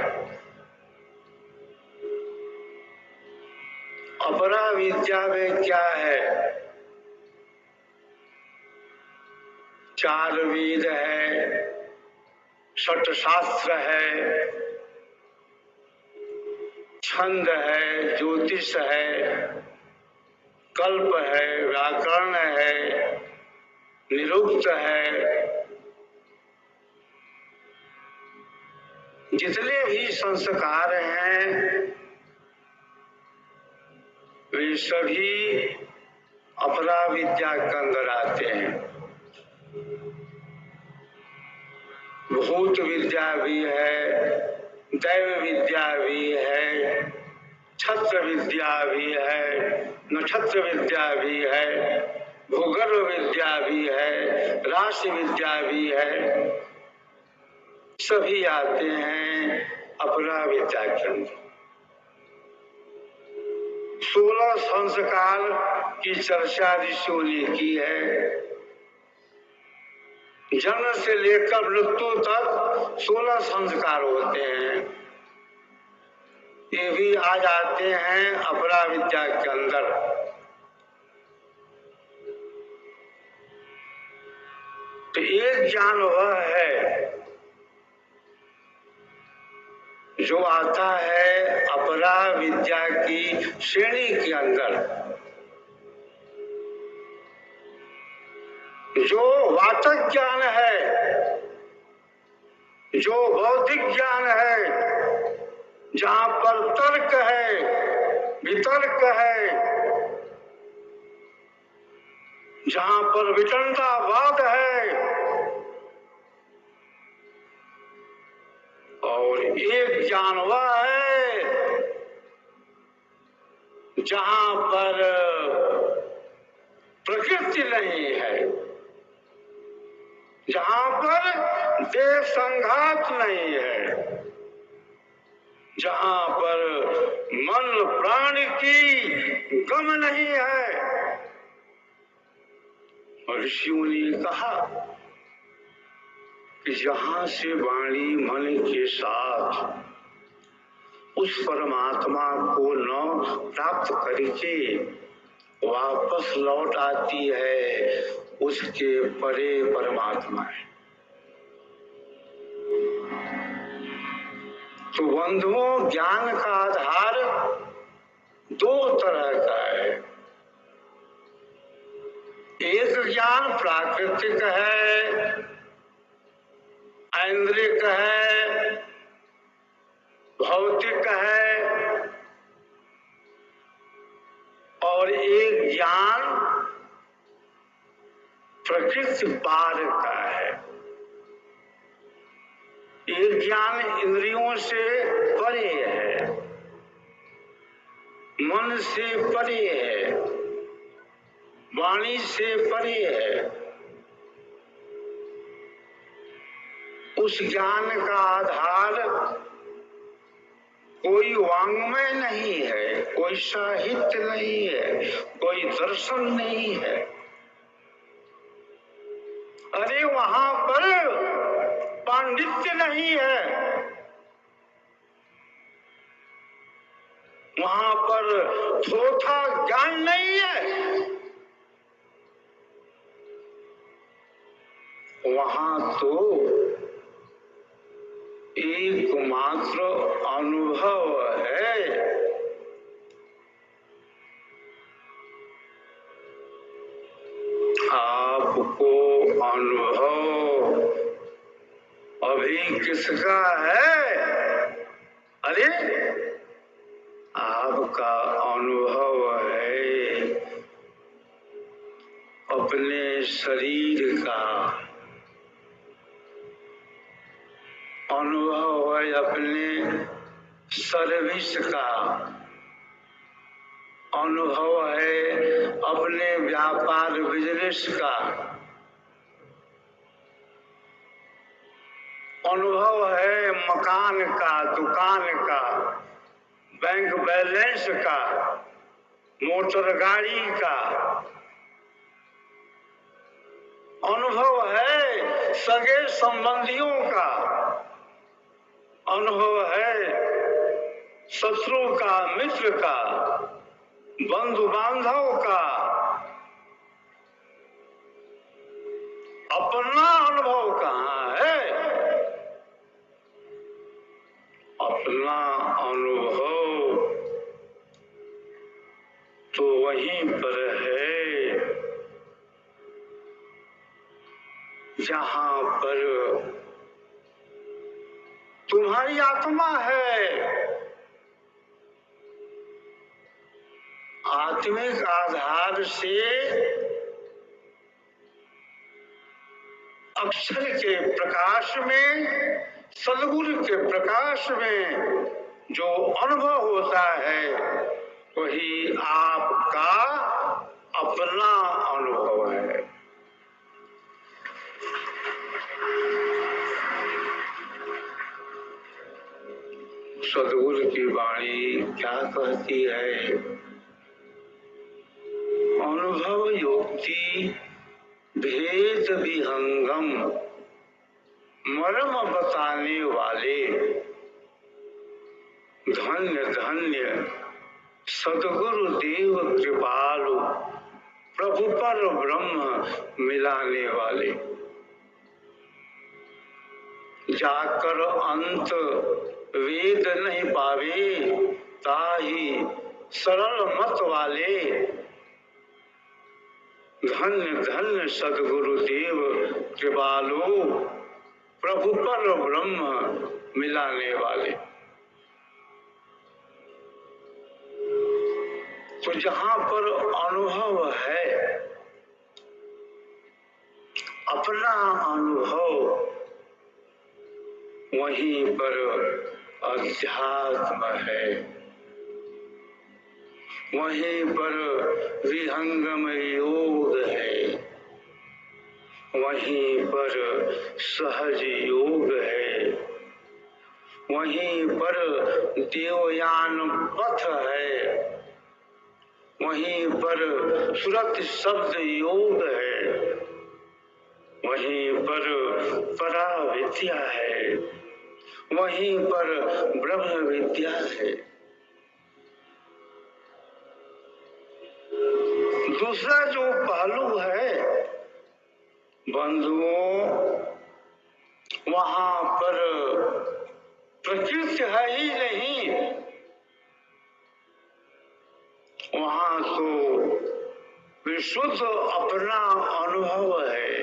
अपरा विद्या में क्या है? चार वेद है, षट शास्त्र है, छंद है, ज्योतिष है, कल्प है, व्याकरण है, निरुक्त है। जितने भी संस्कार हैं वे सभी अपरा विद्या के अंदर आते हैं। भूत विद्या भी है, दैव विद्या भी है, छत्र विद्या भी है, नक्षत्र विद्या भी है, भूगर्भ विद्या भी है, राशि विद्या भी है। सभी आते हैं अपरा विद्या के अंदर। 16 संस्कार की चर्चा ऋषियों ने की है। जन्म से लेकर मृत्यु तक 16 संस्कार होते हैं। ये भी आ जाते हैं अपरा विद्या के अंदर। तो एक ज्ञान वह है जो आता है अपरा विद्या की श्रेणी के अंदर, जो वाचक ज्ञान है, जो बौद्धिक ज्ञान है, जहाँ पर तर्क है, वितर्क है, जहाँ पर वितंडावाद है, और एक ज्ञान वह है जहाँ पर प्रकृति नहीं है, जहाँ पर देह संघात नहीं है, जहाँ पर मन प्राण की गम नहीं है। ऋषियों ने कहा कि जहाँ से वाणी मन के साथ उस परमात्मा को न प्राप्त करके वापस लौट आती है, उसके परे परमात्मा है। तो बंधुओं, ज्ञान का आधार दो तरह का है। एक ज्ञान प्राकृतिक है, ऐन्द्रिक है, भौतिक है, और एक ज्ञान प्रकृति पार का है। एक ज्ञान इंद्रियों से परे है, मन से परे है, वाणी से परे है। उस ज्ञान का आधार कोई वाङ्मय नहीं है, कोई साहित्य नहीं है, कोई दर्शन नहीं है। अरे वहां पर पांडित्य नहीं है, वहां पर थोथा ज्ञान नहीं है, वहां तो एकमात्र अनुभव है। आपको अनुभव अभी किसका है? अरे आपका अनुभव है अपने शरीर का, अनुभव है अपने सर्विस का, अनुभव है अपने व्यापार बिजनेस का, अनुभव है मकान का, दुकान का, बैंक बैलेंस का, मोटर गाड़ी का, अनुभव है सगे संबंधियों का, अनुभव है शत्रु का, मित्र का, बंधु बांधव का। अपना अनुभव कहाँ है? अपना अनुभव तो वहीं पर है जहाँ पर तुम्हारी आत्मा है। आत्मिक आधार से अक्षर के प्रकाश में, सद्गुरु के प्रकाश में जो अनुभव होता है वही आपका अपना अनुभव है। सद्गुरु की वाणी क्या कहती है? अनुभव युक्ति भेद विहंगम मर्म बताने वाले धन्य धन्य सद्गुरु देव कृपालु प्रभु पर ब्रह्म मिलाने वाले। जाकर अंत वेद नहीं पावे ताही सरल मत वाले धन्य धन्य सद्गुरु देव कृपालु प्रभु पर ब्रह्म मिलाने वाले। तो जहां पर अनुभव है, अपना अनुभव, वहीं पर अध्यात्म है, वहीं पर विहंगम योग है, वहीं पर सहज योग है, वहीं पर देवयान पथ है, वहीं पर सुरत शब्द योग है, वहीं पर परा विद्या है, वहीं पर ब्रह्म विद्या है। दूसरा जो पहलू है बंधुओं, वहां पर प्रकृति है ही नहीं, वहां तो विशुद्ध अपना अनुभव है।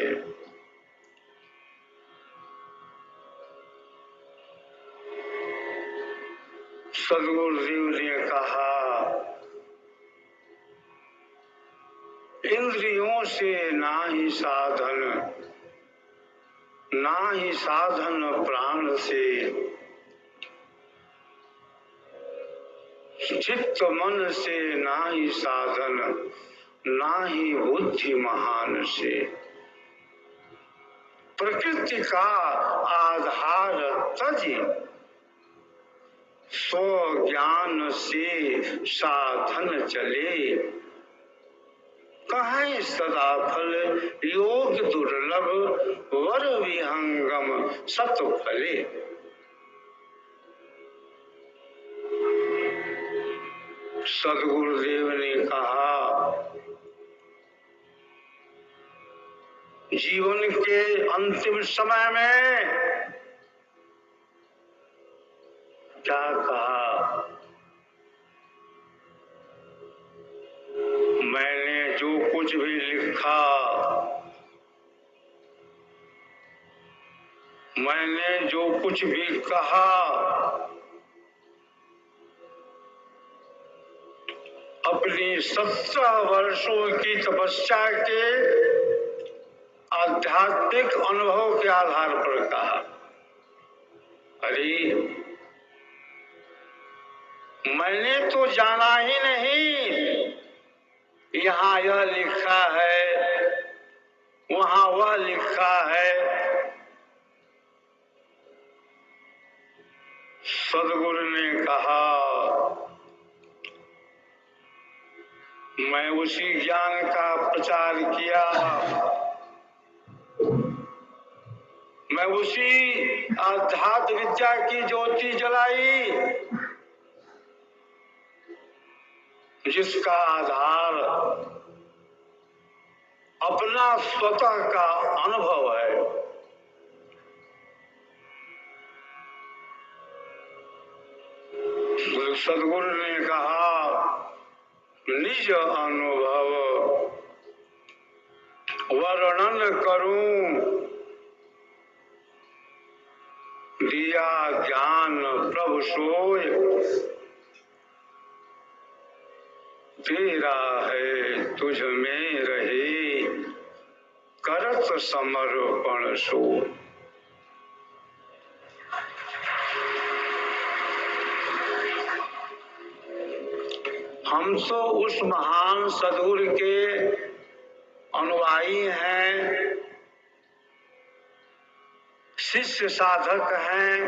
सदगुरुदेव ने कहा, इंद्रियों से ना ही साधन, ना ही साधन प्राण से, चित्त मन से ना ही साधन, ना ही बुद्धि महान से। प्रकृति का आधार तजी, स्व ज्ञान से साधन चले। कहीं सदा फल योग दुर्लभ, वर विहंगम सत फले। सदगुरुदेव ने कहा, जीवन के अंतिम समय में क्या कहा, मैंने जो कुछ भी लिखा, मैंने जो कुछ भी कहा, अपनी 17 वर्षों की तपस्या के आध्यात्मिक अनुभव के आधार पर कहा। अरे मैंने तो जाना ही नहीं, यहाँ यह लिखा है, वहाँ वह लिखा है। सदगुरु ने कहा, मैं उसी ज्ञान का प्रचार किया, मैं उसी आध्यात्म विद्या की ज्योति जलाई जिसका आधार अपना स्वतः का अनुभव है। सदगुरु ने कहा, निज अनुभव वर्णन करूं, दिया ज्ञान प्रभु सोय, तेरा है तुझ में रहे, करत समर्पण सो। हम तो उस महान सदगुरु के अनुयायी हैं, शिष्य साधक हैं,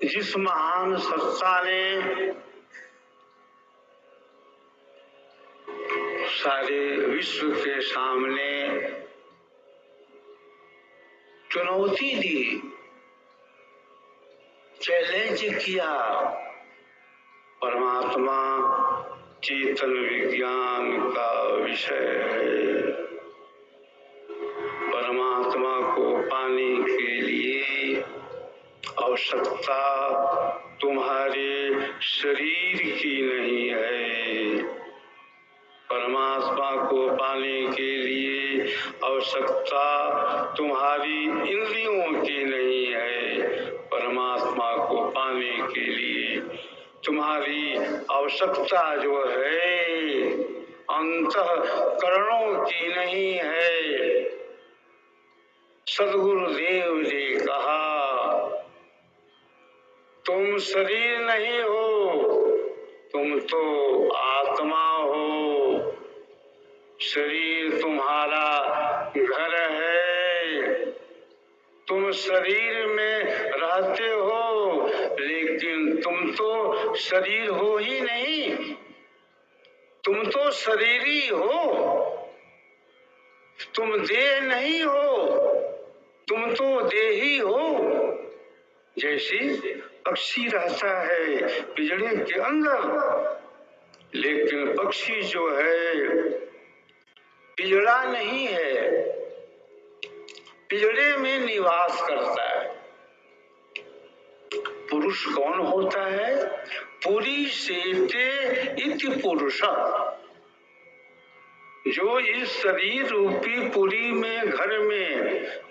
जिस महान सत्ता ने सारे विश्व के सामने चुनौती दी, चैलेंज किया। परमात्मा चेतन विज्ञान का विषय है। परमात्मा को पाने के लिए आवश्यकता तुम्हारे शरीर की नहीं है, परमात्मा को पाने के लिए आवश्यकता तुम्हारी इंद्रियों की नहीं है। परमात्मा को पाने के लिए तुम्हारी आवश्यकता जो है अंतःकरणों की नहीं है। सद्गुरुदेव ने कहा, तुम शरीर नहीं हो, तुम तो आत्मा हो। शरीर तुम्हारा घर है, तुम शरीर में रहते हो, लेकिन तुम तो शरीर हो ही नहीं, तुम तो शरीरी हो, तुम देह नहीं हो, तुम तो देही हो। जैसे पक्षी रहता है पिंजरे के अंदर, लेकिन पक्षी जो है पिंजरा नहीं है, पिंजरे में निवास करता है। पुरुष कौन होता है? पुरी सेते इति पुरुष, जो इस शरीर रूपी पुरी में घर में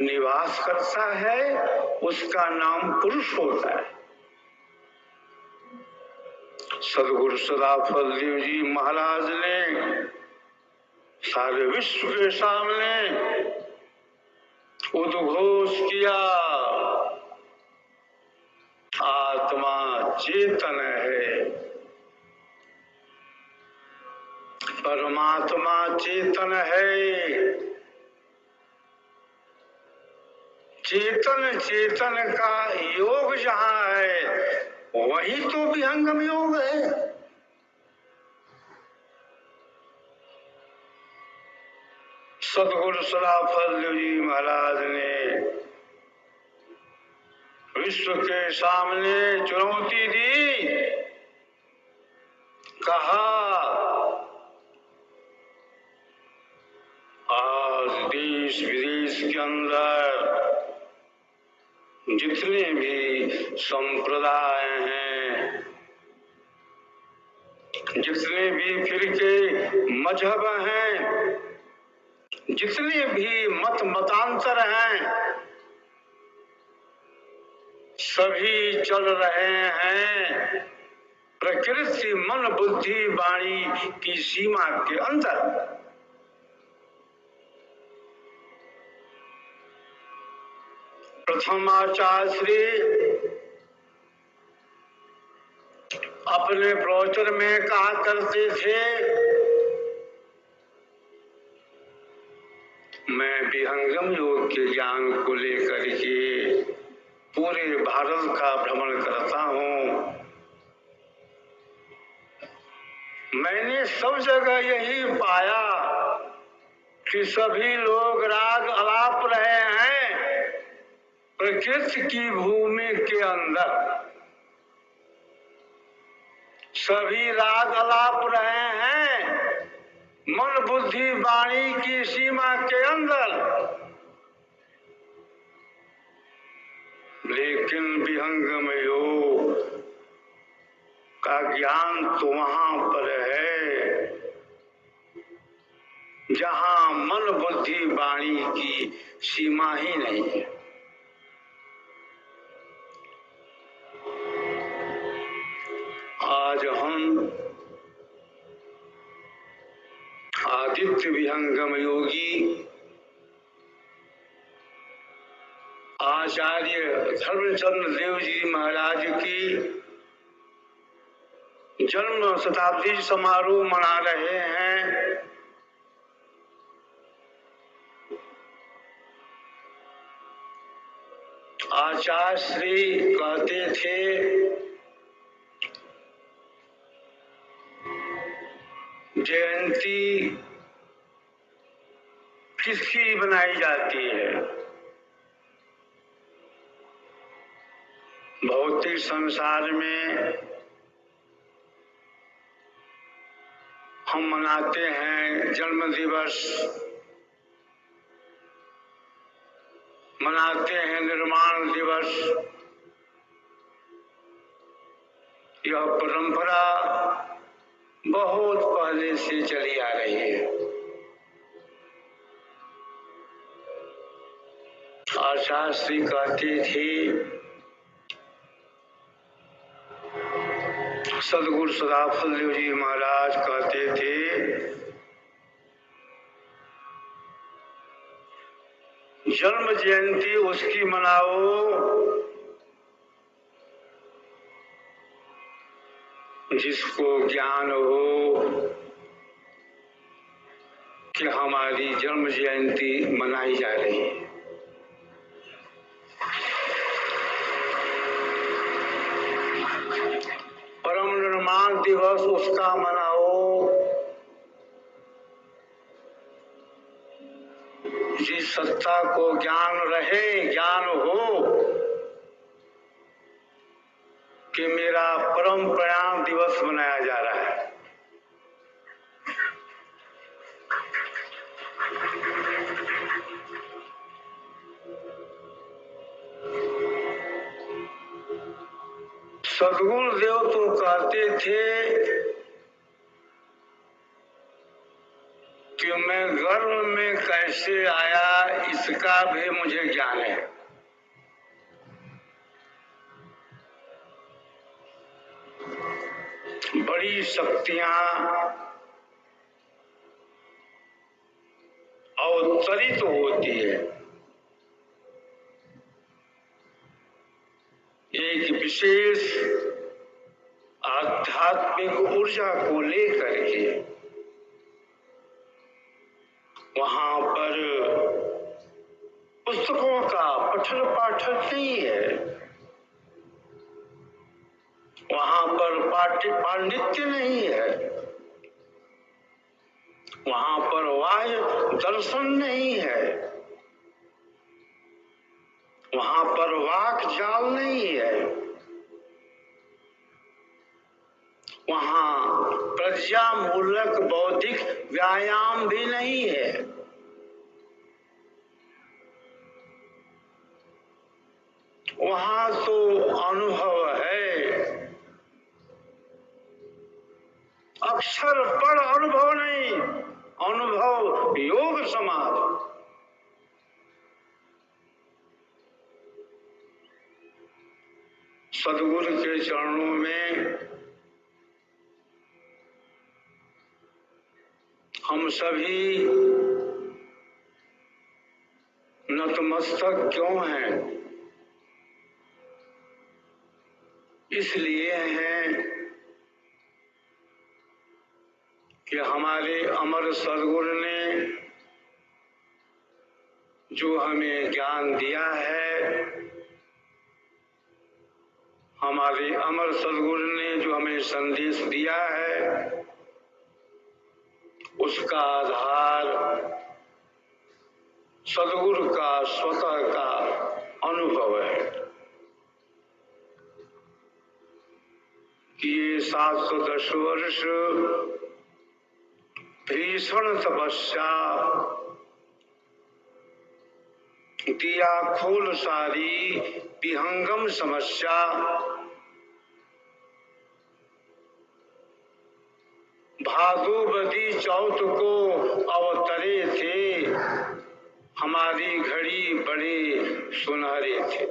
निवास करता है उसका नाम पुरुष होता है। सदगुरु सदाफल देव जी महाराज ने सारे विश्व के सामने उद्घोष किया, आत्मा चेतन है, परमात्मा चेतन है। चेतन चेतन का योग जहाँ है वही तो विहंगम योग है। सदगुरु सदाफल जी महाराज ने विश्व के सामने चुनौती दी, कहा आज देश विदेश के अंदर जितने भी संप्रदाय हैं, जितने भी फिरके मजहब हैं, जितने भी मत मतांतर हैं, सभी चल रहे हैं प्रकृति मन बुद्धि वाणी की सीमा के अंदर। प्रथम आचार्य श्री अपने प्रवचन में कहा करते थे, मैं विहंगम योग के ज्ञान को लेकर के पूरे भारत का भ्रमण करता हूँ। मैंने सब जगह यही पाया कि सभी लोग राग अलाप रहे हैं प्रकृति की भूमि के अंदर, सभी राग अलाप रहे हैं मन बुद्धि वाणी की सीमा के अंदर, लेकिन विहंगम योग का ज्ञान तो वहां पर है जहां मन बुद्धि वाणी की सीमा ही नहीं है। आज हम आदित्य विहंगम योगी आचार्य धर्मचंद्र देव जी महाराज की जन्म शताब्दी समारोह मना रहे हैं। आचार्य श्री कहते थे, जयंती किसकी बनाई जाती है? भौतिक संसार में हम मनाते हैं जन्म दिवस, मनाते हैं निर्माण दिवस। यह परंपरा बहुत पहले से चली आ रही है। और शास्त्री कहते थे, सदगुरु सदाफल देव जी महाराज कहते थे, जन्म जयंती उसकी मनाओ जिसको ज्ञान हो कि हमारी जन्म जयंती मनाई जा रही है। परम निर्माण दिवस उसका मनाओ जिस सत्ता को ज्ञान रहे, ज्ञान हो कि मेरा परम प्रयाण दिवस मनाया जा रहा है। सदगुरुदेव तो कहते थे कि मैं गर्भ में कैसे आया इसका भी मुझे ज्ञान है। बड़ी शक्तियां अवतरित होती है एक विशेष आध्यात्मिक ऊर्जा को लेकर के। वहां पर पुस्तकों का पठन पाठन नहीं है, वहां पर पांडित्य नहीं है, वहां पर वाह्य दर्शन नहीं है, वहां पर वाक जाल नहीं है, वहां प्रज्ञा मूलक बौद्धिक व्यायाम भी नहीं है। वहां तो अनुभव है, अक्षर पर अनुभव नहीं, अनुभव योग समाधि। सदगुरु के चरणों में हम सभी नतमस्तक क्यों हैं? इसलिए हैं कि हमारे अमर सदगुरु ने जो हमें ज्ञान दिया है, हमारे अमर सदगुरु ने जो हमें संदेश दिया है, उसका आधार सदगुरु का स्वतः का अनुभव है कि ये 710 वर्ष भीषण तपस्या, दिया खोल सारी विहंगम समस्या, भादोबदी चौथ को अवतरे थे, हमारी घड़ी बड़े सुनहरे थे।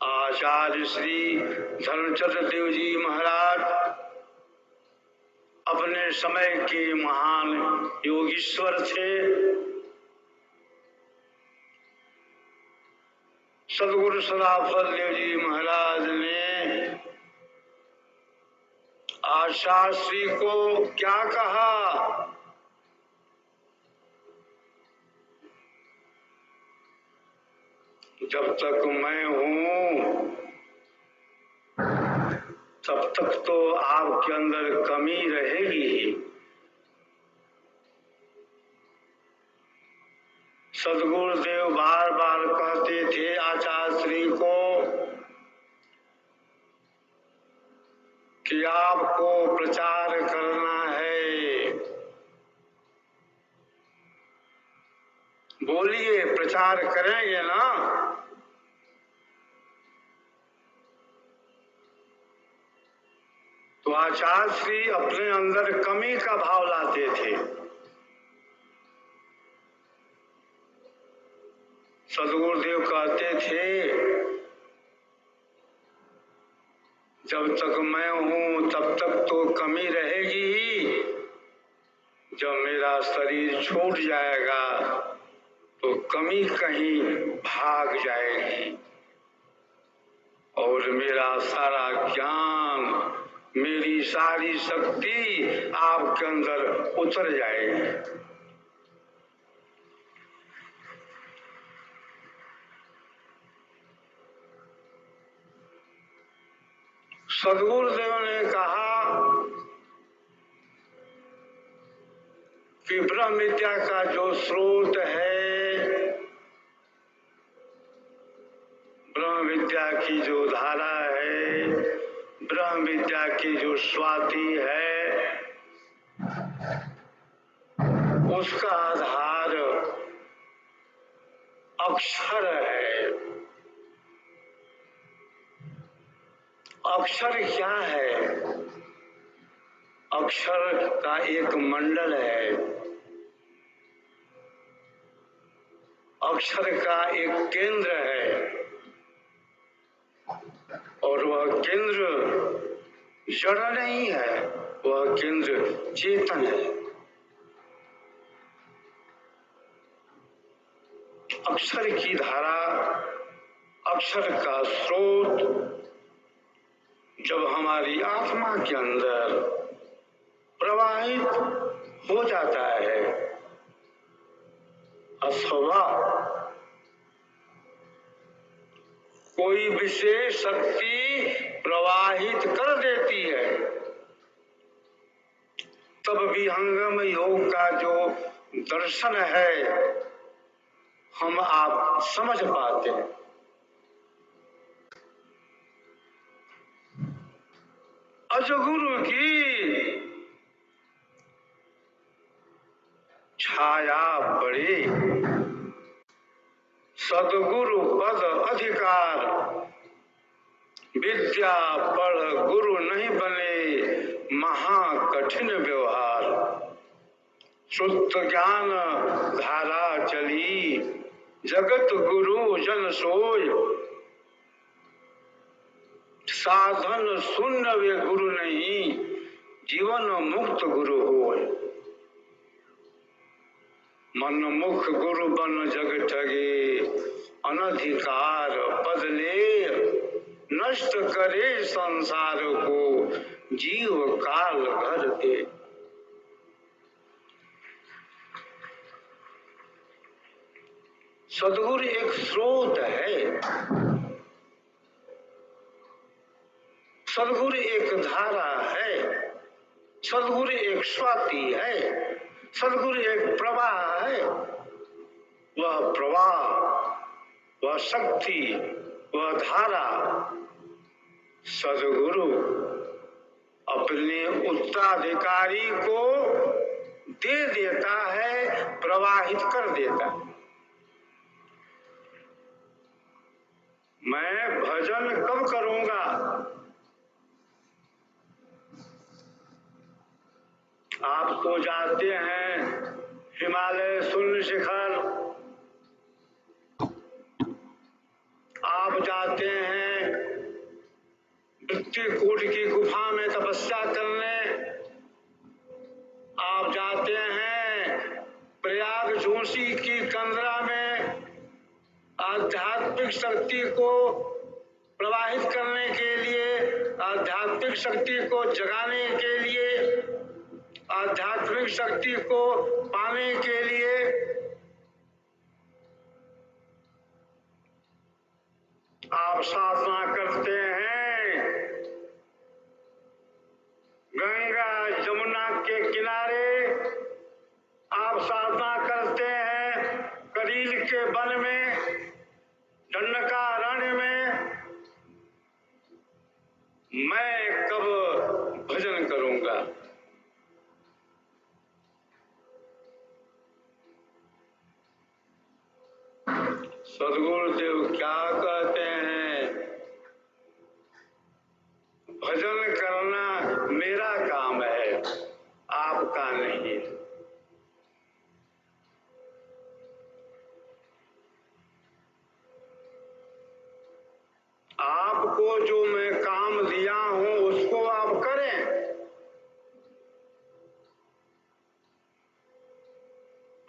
आचार्य श्री धर्मचंद्र देव जी महाराज अपने समय के महान योगीश्वर थे। सदगुरु सदाफल देव जी महाराज ने आचार्य को क्या कहा? जब तक मैं हूं तब तक तो आपके अंदर कमी रहेगी। सदगुरुदेव बार बार कहते थे आचार्य श्री को कि आपको प्रचार करना है। बोलिए, प्रचार करेंगे ना? तो आचार्य श्री अपने अंदर कमी का भाव लाते थे। सदगुरुदेव कहते थे, जब तक मैं हूं तब तक तो कमी रहेगी ही, जब मेरा शरीर छूट जाएगा तो कमी कहीं भाग जाएगी और मेरा सारा ज्ञान, मेरी सारी शक्ति आपके अंदर उतर जाएगी। सदगुरुदेव ने कहा कि ब्रह्म विद्या का जो स्रोत है, ब्रह्म विद्या की जो धारा है, ब्रह्म विद्या की जो स्वाति है, उसका आधार अक्षर है। अक्षर क्या है? अक्षर का एक मंडल है, अक्षर का एक केंद्र है और वह केंद्र जड़ नहीं है, वह केंद्र चेतन है। अक्षर की धारा, अक्षर का स्रोत जब हमारी आत्मा के अंदर प्रवाहित हो जाता है अथवा कोई विशेष शक्ति प्रवाहित कर देती है, तब विहंगम योग का जो दर्शन है हम आप समझ पाते हैं। अजगुरु की छाया पड़े, सदगुरु पद अधिकार, विद्या पढ़ गुरु नहीं बने, महा कठिन व्यवहार। शुद्ध ज्ञान धारा चली, जगत गुरु जन सोय, साधन शून्य वे गुरु नहीं, जीवन मुक्त गुरु होय। मन मुख गुरु बन जग ठगे, अनधिकार पद ले, नष्ट करे संसार को, जीव काल घर दे। सदगुरु एक स्रोत है, सदगुरु एक धारा है, सदगुरु एक स्वाति है, सदगुरु एक प्रवाह है। वह प्रवाह, वह शक्ति, वह धारा सदगुरु अपने उत्तराधिकारी को दे देता है, प्रवाहित कर देता है। मैं भजन कब करूंगा? आप तो जाते हैं हिमालय शून्य शिखर, आप जाते हैं वृत्तिकूट की गुफा में तपस्या करने, आप जाते हैं प्रयाग जोशी की कंदरा में आध्यात्मिक शक्ति को प्रवाहित करने के लिए, आध्यात्मिक शक्ति को जगाने के लिए, आध्यात्मिक शक्ति को पाने के लिए। आप साधना करते हैं गंगा जमुना के किनारे, आप साधना करते हैं करील के वन में, दंडकारण्य में। मैं कब भजन करूंगा? सदगुरुदेव क्या कहते हैं? भजन करना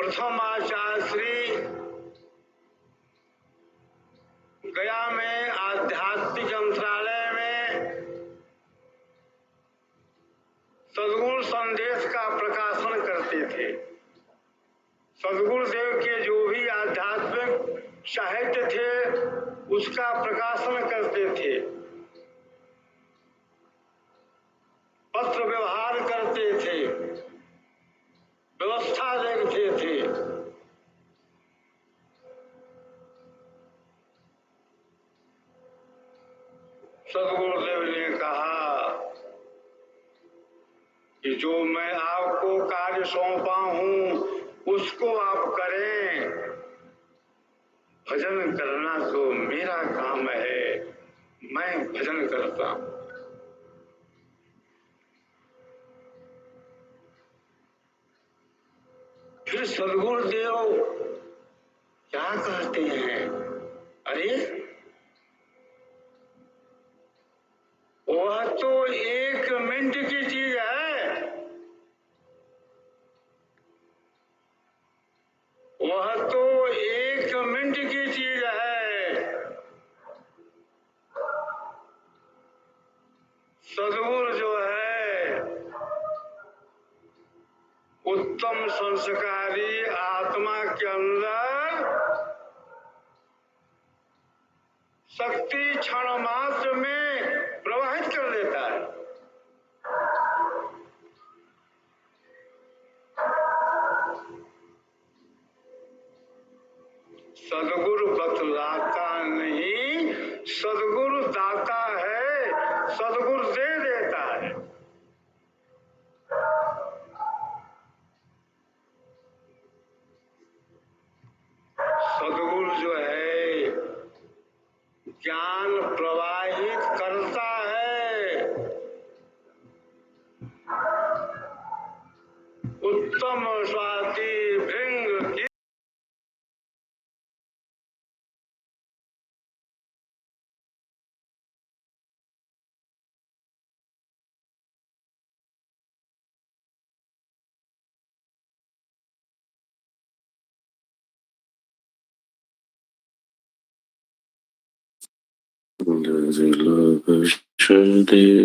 प्रथम आचार्य श्री गया में आध्यात्मिक मंत्रालय में सद्गुरु संदेश का प्रकाशन करते थे। सद्गुरुदेव के जो भी आध्यात्मिक साहित्य थे उसका प्रकाशन करते थे, पत्र व्यवहार करते थे, व्यवस्था देखते थे। सद्गुरुदेव ने कहा कि जो मैं आपको कार्य सौंपा हूं उसको आप करें, भजन करना तो मेरा काम है, मैं भजन करता हूं। फिर सद्गुरुदेव क्या कहते हैं, अरे वह तो 1 मिनट की चीज है, वह तो 1 मिनट की चीज है। सद्गुरु जो है उत्तम संस्कारी आत्मा के अंदर शक्ति क्षण मात्र में प्रवाहित कर देता है। सद्गुरु बतलाता नहीं, सद्गुरु दाता है, सद्गुरु दे देता है। सद्गुरु जो है ज्ञान प्रवाहित करता है, उत्तम स्वाति भृंग की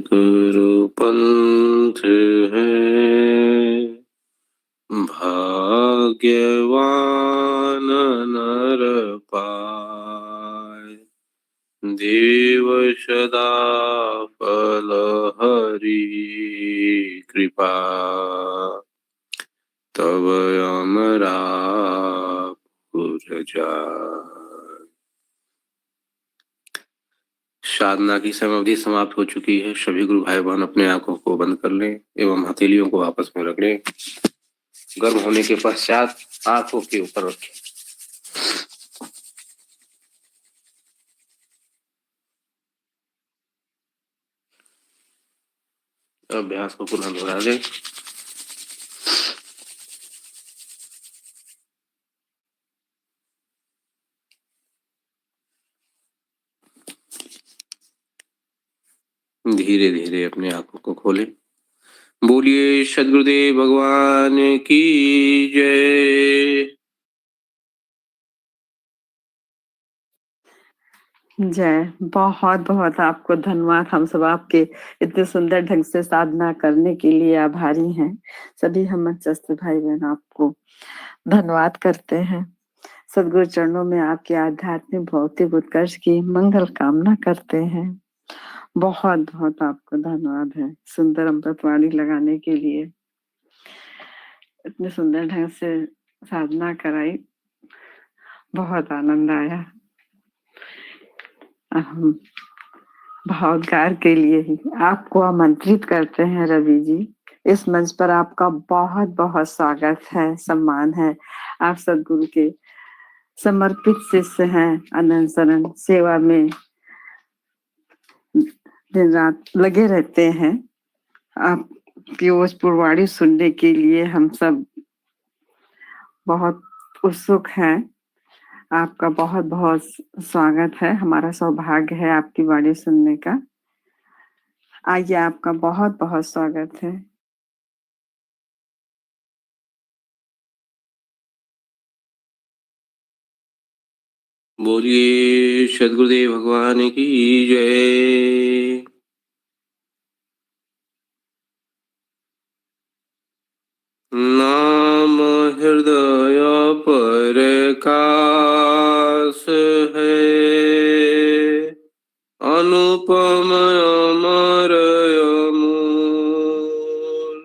गुरु पंथ है, भाग्यवान नर पाए, देव सदा फल हरि कृपा, तब अमरा पुर जाए। साधना की समाधि समाप्त हो चुकी है। सभी गुरु भाई बहन अपने आंखों को बंद कर लें एवं हथेलियों को आपस में रख लें। गर्म होने के पश्चात आंखों के ऊपर रखें। अभ्यास को पुनः दोहरा दें। धीरे धीरे अपने आंखों को खोलें। बोलिए सद्गुरुदेव भगवान की जय। जय। बहुत बहुत आपको धन्यवाद। हम सब आपके इतने सुंदर ढंग से साधना करने के लिए आभारी हैं। सभी हम मंचस्थ भाई बहन आपको धन्यवाद करते हैं। सद्गुरु चरणों में आपके आध्यात्मिक भौतिक उत्कर्ष की मंगल कामना करते हैं। बहुत बहुत आपको धन्यवाद है सुंदर अमृतवाणी लगाने के लिए। इतने सुंदर ढंग से साधना कराई, बहुत आनंद आया। हम भावगार के लिए ही आपको आमंत्रित करते हैं रवि जी। इस मंच पर आपका बहुत बहुत स्वागत है, सम्मान है। आप सद्गुरु के समर्पित शिष्य हैं, अनंत शरण सेवा में दिन रात लगे रहते हैं। आप पीयूष पुरवाड़ी सुनने के लिए हम सब बहुत उत्सुक हैं। आपका बहुत बहुत स्वागत है। हमारा सौभाग्य है आपकी वाणी सुनने का। आइए, आपका बहुत बहुत स्वागत है। बोलिए सद्गुरुदेव भगवान की जय। नाम हृदय पर कास है, अनुपम अमर अमूल।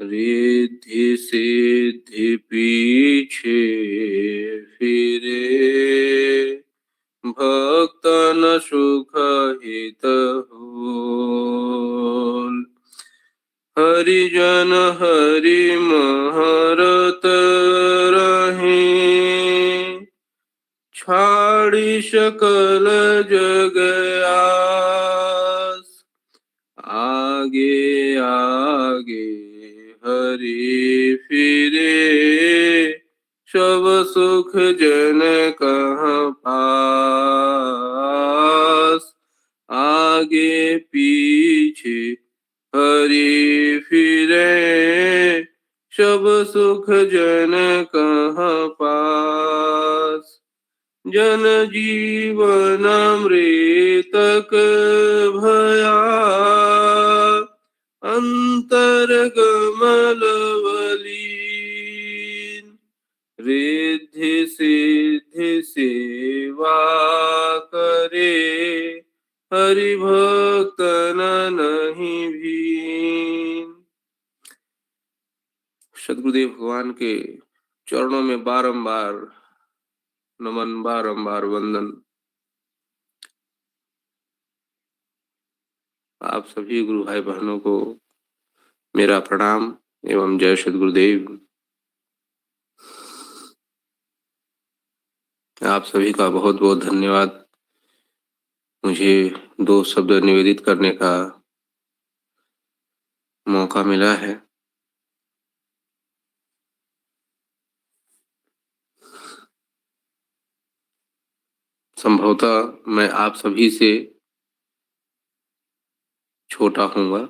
रिद्धि सिद्धि पीछे फिरे, भक्तन सुख हित होल। हरिजन हरि महरत रहें, छाड़ी सकल जग आस। आगे आगे हरि फिरे, सब सुख जन कहाँ पास। आगे पीछे हरि फिरे, सब सुख जन कहाँ पास। जन जीवन मृतक भया, अंतर गमल बलीन। रिद्धि सिद्धि सेवा करे, हरि भक्त नहीं भीन। सद्गुरुदेव भगवान के चरणों में बारंबार नमन, बारंबार वंदन। आप सभी गुरु भाई बहनों को मेरा प्रणाम एवं जय सद्गुरुदेव। आप सभी का बहुत बहुत धन्यवाद। मुझे 2 शब्द निवेदित करने का मौका मिला है। संभवतः मैं आप सभी से छोटा हूँगा,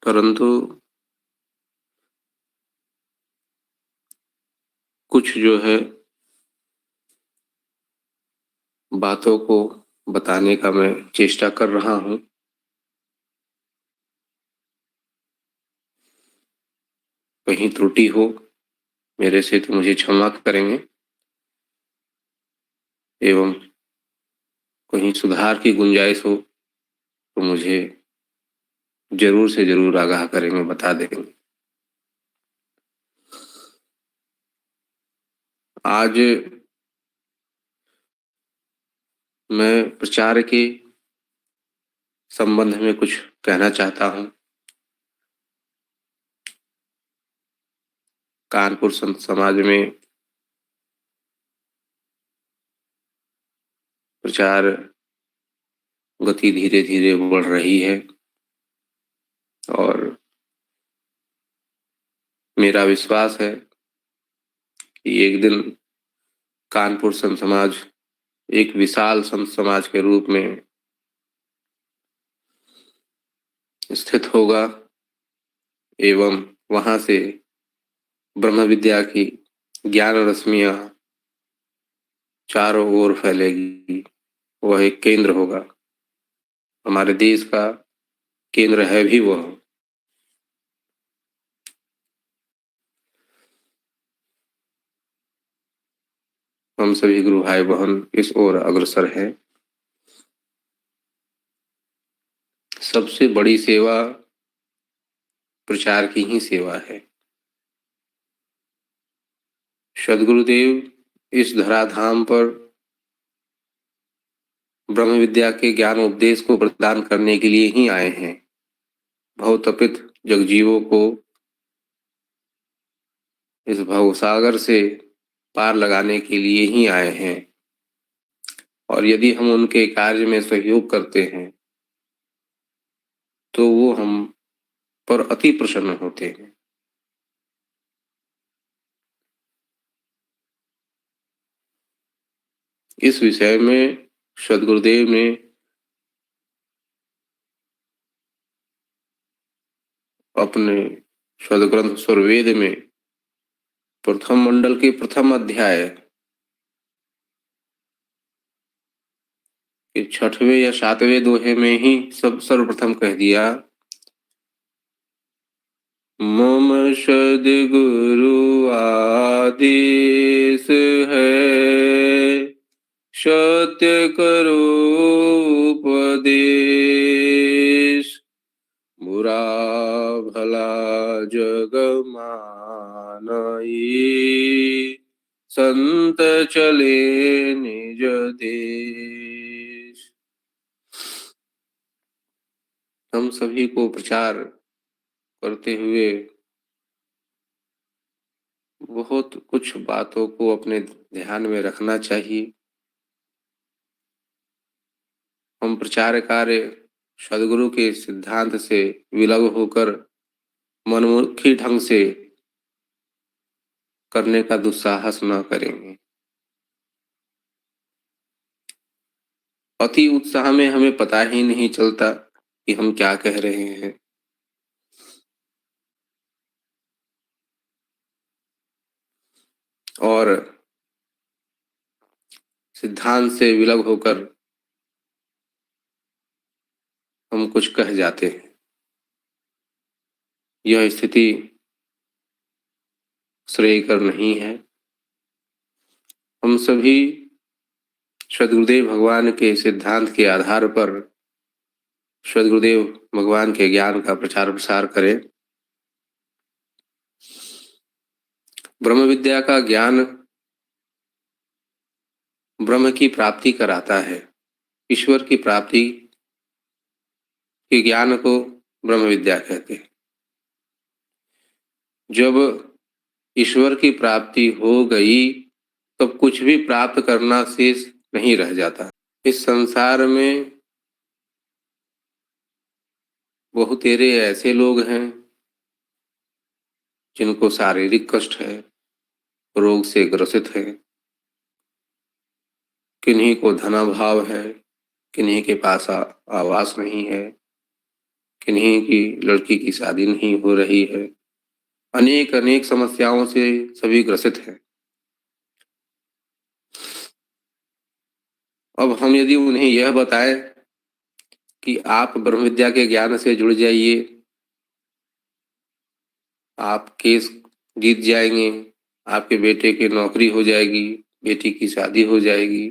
परंतु कुछ जो है बातों को बताने का मैं चेष्टा कर रहा हूँ। कहीं त्रुटि हो मेरे से तो मुझे क्षमा करेंगे, एवं कहीं सुधार की गुंजाइश हो तो मुझे जरूर से जरूर आगाह करेंगे, बता देंगे। आज मैं प्रचार के संबंध में कुछ कहना चाहता हूँ। कानपुर संत समाज में प्रचार गति धीरे धीरे बढ़ रही है और मेरा विश्वास है कि एक दिन कानपुर संत समाज एक विशाल संत समाज के रूप में स्थित होगा एवं वहां से ब्रह्म विद्या की ज्ञान रश्मियां चारों ओर फैलेगी। वह एक केंद्र होगा, हमारे देश का केंद्र है भी वह। हम सभी गुरु भाई बहन इस ओर अग्रसर हैं। सबसे बड़ी सेवा प्रचार की ही सेवा है। सद्गुरुदेव इस धराधाम पर ब्रह्म विद्या के ज्ञान उपदेश को प्रदान करने के लिए ही आए हैं। भवतपित जगजीवों को इस भवसागर से पार लगाने के लिए ही आए हैं और यदि हम उनके कार्य में सहयोग करते हैं तो वो हम पर अति प्रसन्न होते हैं। इस विषय में सद्गुरुदेव ने अपने सदग्रंथ स्वरवेद में प्रथम मंडल के प्रथम अध्याय के 6वें या 7वें दोहे में ही सब सर्वप्रथम कह दिया, मम सद्गुरु आदेश है, सत्य करो उपदेश, बुरा भला जग मानई, संत चले निज देश। हम सभी को प्रचार करते हुए बहुत कुछ बातों को अपने ध्यान में रखना चाहिए। हम प्रचार कार्य सदगुरु के सिद्धांत से विलग होकर मनमुखी ढंग से करने का दुस्साहस न करेंगे। अति उत्साह में हमें पता ही नहीं चलता कि हम क्या कह रहे हैं। और सिद्धांत से विलग होकर हम कुछ कह जाते हैं। यह स्थिति श्रेयकर नहीं है। हम सभी सद्गुरुदेव भगवान के सिद्धांत के आधार पर सद्गुरुदेव भगवान के ज्ञान का प्रचार प्रसार करें। ब्रह्म विद्या का ज्ञान ब्रह्म की प्राप्ति कराता है। ईश्वर की प्राप्ति के ज्ञान को ब्रह्म विद्या कहते हैं। जब ईश्वर की प्राप्ति हो गई तब कुछ भी प्राप्त करना शेष नहीं रह जाता। इस संसार में बहुतेरे ऐसे लोग हैं जिनको शारीरिक कष्ट है, रोग से ग्रसित है, किन्हीं को धनाभाव है, किन्हीं के पास आवास नहीं है, किन्हीं की लड़की की शादी नहीं हो रही है। अनेक अनेक समस्याओं से सभी ग्रसित हैं। अब हम यदि उन्हें यह बताएं कि आप ब्रह्म विद्या के ज्ञान से जुड़ जाइए, आप केस जीत जाएंगे, आपके बेटे की नौकरी हो जाएगी, बेटी की शादी हो जाएगी,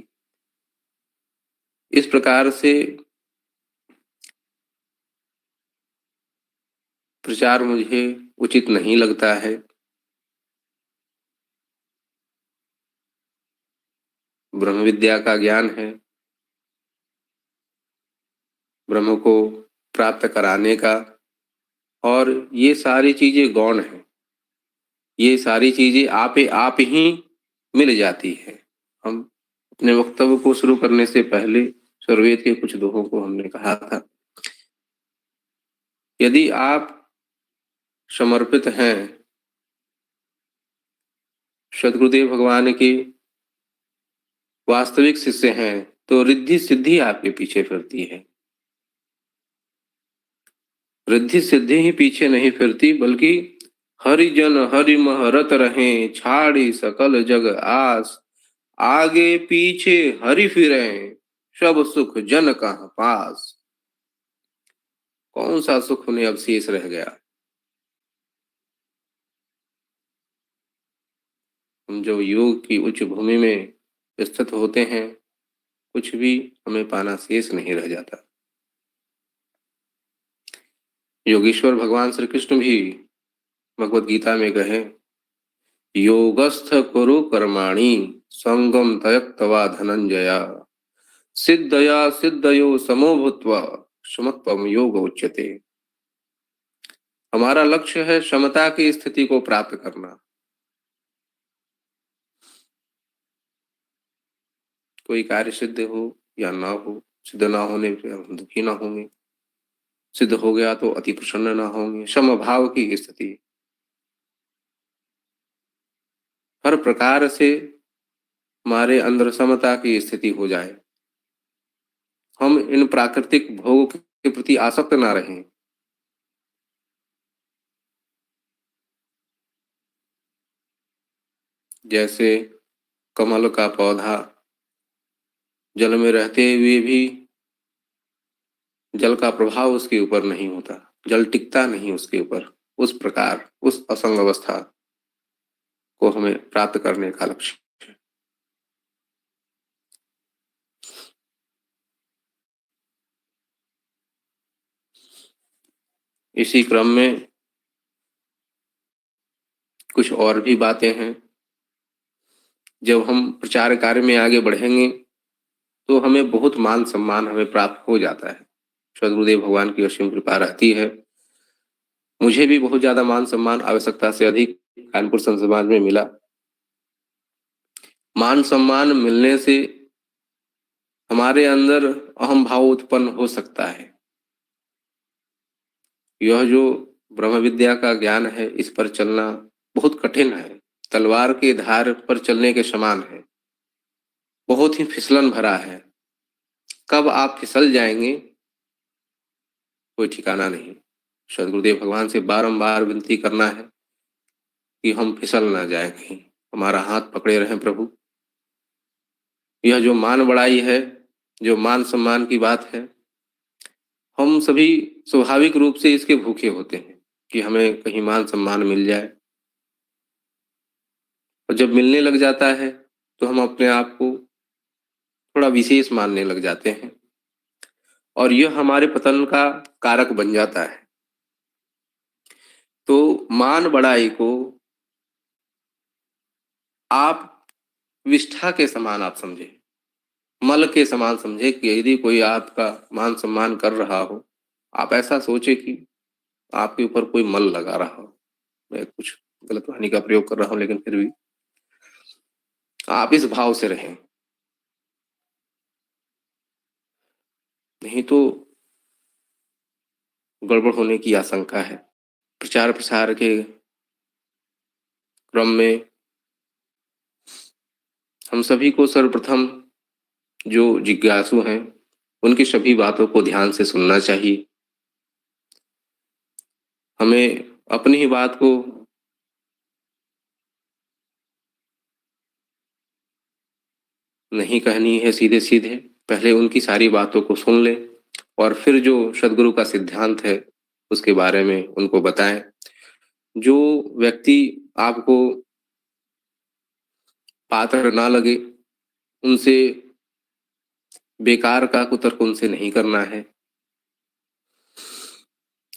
इस प्रकार से प्रचार मुझे उचित नहीं लगता है। ब्रह्म विद्या का ज्ञान है, ब्रह्म को प्राप्त कराने का, और ये सारी चीजें गौण हैं। ये सारी चीजें आप ही मिल जाती है। हम अपने वक्तव्य को शुरू करने से पहले स्वरवेद के कुछ दोहों को हमने कहा था। यदि आप समर्पित हैं सद्गुरुदेव भगवान के वास्तविक शिष्य हैं तो रिद्धि सिद्धि आपके पीछे फिरती है। रिद्धि सिद्धि ही पीछे नहीं फिरती, बल्कि हरिजन हरि महरत रहें, छाड़ी सकल जग आस, आगे पीछे हरि फिरें, सब सुख जन कहाँ पास। कौन सा सुख उन्हें अब शेष रह गया? हम जो योग की उच्च भूमि में स्थित होते हैं, कुछ भी हमें पाना शेष नहीं रह जाता। योगेश्वर भगवान श्री कृष्ण भी भगवत गीता में कहे, योगस्थ कुरु कर्माणि संगम त्यक्त्वा धनंजया, सिद्धया सिद्धयो समो भूत्वा समत्वम योग उच्यते। हमारा लक्ष्य है समता की स्थिति को प्राप्त करना। कोई कार्य सिद्ध हो या ना हो, सिद्ध ना होने पर हम दुखी ना होंगे, सिद्ध हो गया तो अति प्रसन्न ना होंगे। समभाव की स्थिति, हर प्रकार से हमारे अंदर समता की स्थिति हो जाए। हम इन प्राकृतिक भोगों के प्रति आसक्त ना रहें। जैसे कमल का पौधा जल में रहते हुए भी जल का प्रभाव उसके ऊपर नहीं होता, जल टिकता नहीं उसके ऊपर, उस प्रकार उस असंग अवस्था को हमें प्राप्त करने का लक्ष्य। इसी क्रम में कुछ और भी बातें हैं। जब हम प्रचार कार्य में आगे बढ़ेंगे तो हमें बहुत मान सम्मान हमें प्राप्त हो जाता है। सदगुरुदेव भगवान की असीम कृपा रहती है। मुझे भी बहुत ज्यादा मान सम्मान आवश्यकता से अधिक कानपुर संत समाज में मिला। मान सम्मान मिलने से हमारे अंदर अहम भाव उत्पन्न हो सकता है। यह जो ब्रह्म विद्या का ज्ञान है, इस पर चलना बहुत कठिन है, तलवार के धार पर चलने के समान है, बहुत ही फिसलन भरा है। कब आप फिसल जाएंगे कोई ठिकाना नहीं। सदगुरुदेव भगवान से बारंबार विनती करना है कि हम फिसल ना जाए कहीं, हमारा हाथ पकड़े रहें प्रभु। यह जो मान बढ़ाई है, जो मान सम्मान की बात है, हम सभी स्वाभाविक रूप से इसके भूखे होते हैं कि हमें कहीं मान सम्मान मिल जाए। और जब मिलने लग जाता है तो हम अपने आप को थोड़ा विशेष मानने लग जाते हैं और यह हमारे पतन का कारक बन जाता है। तो मान बढ़ाई को आप विष्ठा के समान आप समझे, मल के समान समझे कि यदि कोई आपका मान सम्मान कर रहा हो, आप ऐसा सोचे कि आपके ऊपर कोई मल लगा रहा हो। मैं कुछ गलत वाणी का प्रयोग कर रहा हूं, लेकिन फिर भी आप इस भाव से रहें, नहीं तो गड़बड़ होने की आशंका है। प्रचार प्रसार के क्रम में हम सभी को सर्वप्रथम जो जिज्ञासु हैं उनकी सभी बातों को ध्यान से सुनना चाहिए। हमें अपनी ही बात को नहीं कहनी है सीधे सीधे, पहले उनकी सारी बातों को सुन लें और फिर जो सदगुरु का सिद्धांत है उसके बारे में उनको बताएं। जो व्यक्ति आपको पात्र ना लगे उनसे बेकार का कुतर्क उनसे नहीं करना है।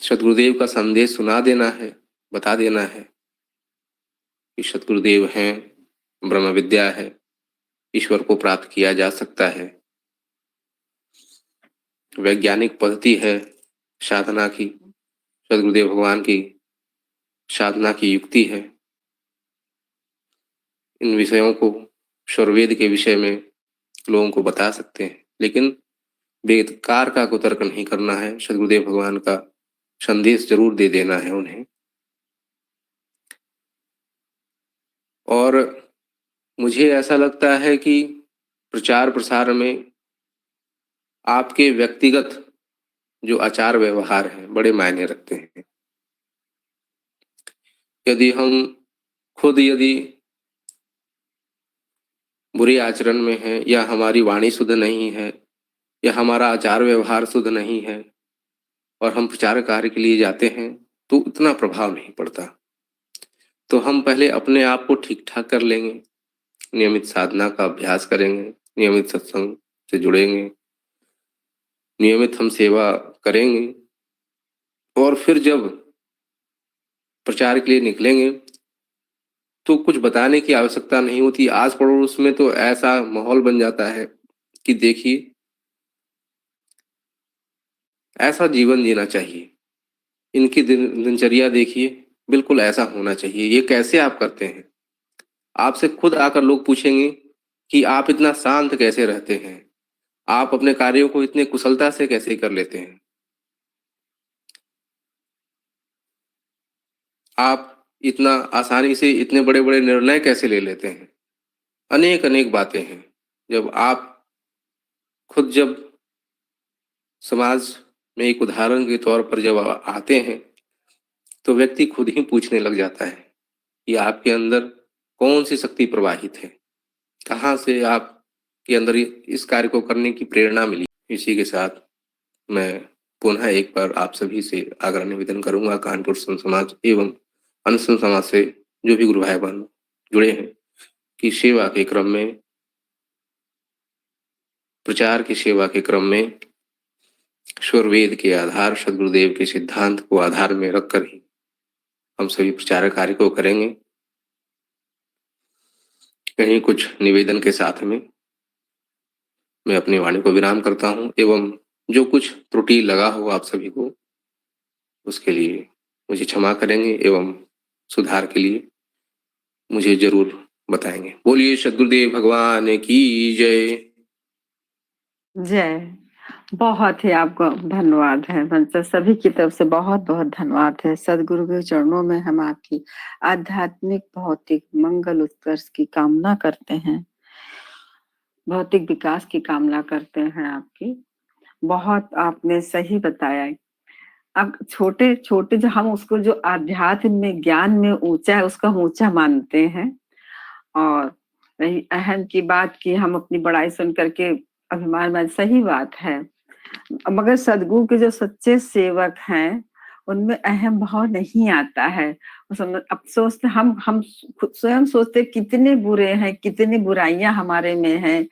सदगुरुदेव का संदेश सुना देना है, बता देना है कि सदगुरुदेव हैं, ब्रह्म विद्या है, ईश्वर को प्राप्त किया जा सकता है, वैज्ञानिक पद्धति है साधना की, सदगुरुदेव भगवान की साधना की युक्ति है। इन विषयों को स्वरवेद के विषय में लोगों को बता सकते हैं, लेकिन बेकार का कुतर्क नहीं करना है। सदगुरुदेव भगवान का संदेश जरूर दे देना है उन्हें। और मुझे ऐसा लगता है कि प्रचार प्रसार में आपके व्यक्तिगत जो आचार व्यवहार हैं बड़े मायने रखते हैं। यदि हम खुद यदि बुरे आचरण में हैं, या हमारी वाणी शुद्ध नहीं है, या हमारा आचार व्यवहार शुद्ध नहीं है और हम प्रचार कार्य के लिए जाते हैं तो उतना प्रभाव नहीं पड़ता। तो हम पहले अपने आप को ठीक ठाक कर लेंगे, नियमित साधना का अभ्यास करेंगे, नियमित सत्संग से जुड़ेंगे, नियमित हम सेवा करेंगे और फिर जब प्रचार के लिए निकलेंगे तो कुछ बताने की आवश्यकता नहीं होती। आस पड़ोस में तो ऐसा माहौल बन जाता है कि देखिए ऐसा जीवन जीना चाहिए, इनकी दिनचर्या देखिए, बिल्कुल ऐसा होना चाहिए। ये कैसे आप करते हैं? आपसे खुद आकर लोग पूछेंगे कि आप इतना शांत कैसे रहते हैं, आप अपने कार्यों को इतने कुशलता से कैसे कर लेते हैं, आप इतना आसानी से इतने बड़े बड़े निर्णय कैसे ले लेते हैं। अनेक अनेक बातें हैं। जब आप खुद जब समाज में एक उदाहरण के तौर पर जब आते हैं तो व्यक्ति खुद ही पूछने लग जाता है कि आपके अंदर कौन सी शक्ति प्रवाहित है, कहाँ से आपके अंदर इस कार्य को करने की प्रेरणा मिली। इसी के साथ मैं पुनः एक बार आप सभी से आग्रह निवेदन करूंगा, कानपुर संत समाज एवं अन्य संत समाज से जो भी गुरु भाई बहन जुड़े हैं, कि सेवा के क्रम में, प्रचार की सेवा के क्रम में स्वरवेद के आधार, सदगुरुदेव के सिद्धांत को आधार में रखकर ही हम सभी प्रचार कार्य को करेंगे। कहीं कुछ निवेदन के साथ में मैं अपनी वाणी को विराम करता हूं, एवं जो कुछ त्रुटि लगा हो आप सभी को, उसके लिए मुझे क्षमा करेंगे एवं सुधार के लिए मुझे जरूर बताएंगे। बोलिए सदगुरुदेव भगवान की जय। जय। बहुत ही आपको धन्यवाद है मंच सभी की तरफ से, बहुत बहुत धन्यवाद है। सदगुरु के चरणों में हम आपकी आध्यात्मिक भौतिक मंगल उत्कर्ष की कामना करते हैं, भौतिक विकास की कामना करते हैं आपकी। बहुत आपने सही बताया। अब छोटे छोटे जो हम उसको जो आध्यात्म में ज्ञान में ऊंचा है उसका हम ऊंचा मानते हैं, और रही अहम की बात की हम अपनी बड़ाई सुन करके अभिमान में, सही बात है। मगर सदगुरु के जो सच्चे सेवक हैं उनमें अहम भाव नहीं आता है। अब सोचते हम खुद स्वयं सोचते कितने बुरे हैं, कितनी बुराइयां हमारे में हैं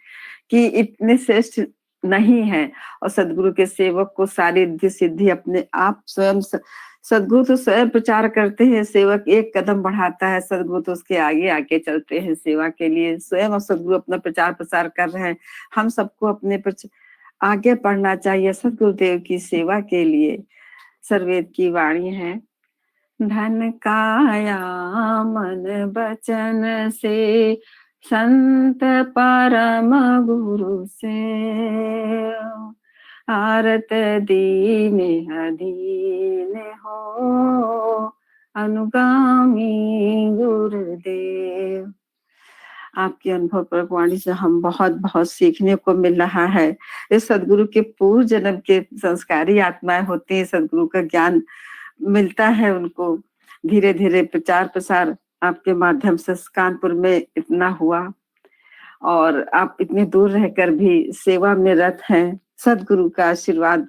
कि इतने श्रेष्ठ नहीं है, और सदगुरु के सेवक को सारी रिद्धि सिद्धि अपने आप स्वयं सदगुरु तो स्वयं प्रचार करते हैं, सेवक एक कदम बढ़ाता है, सदगुरु तो उसके आगे आगे चलते हैं सेवा के लिए। स्वयं और सदगुरु अपना प्रचार प्रसार कर रहे हैं, हम सबको अपने आगे बढ़ना चाहिए सदगुरुदेव की सेवा के लिए। सर्वेद की वाणी है, धन काया मन बचन से संत परम गुरु से, आरत दीन अधीन हो अनुगामी गुरुदेव। आपके अनुभव पर वाणी से हम बहुत बहुत सीखने को मिल रहा है। इस सदगुरु के पूर्व जन्म के संस्कारी आत्माएं होती हैं, सदगुरु का ज्ञान मिलता है उनको। धीरे धीरे प्रचार प्रसार आपके माध्यम से कानपुर में इतना हुआ, और आप इतने दूर रहकर भी सेवा में रत हैं। सदगुरु का आशीर्वाद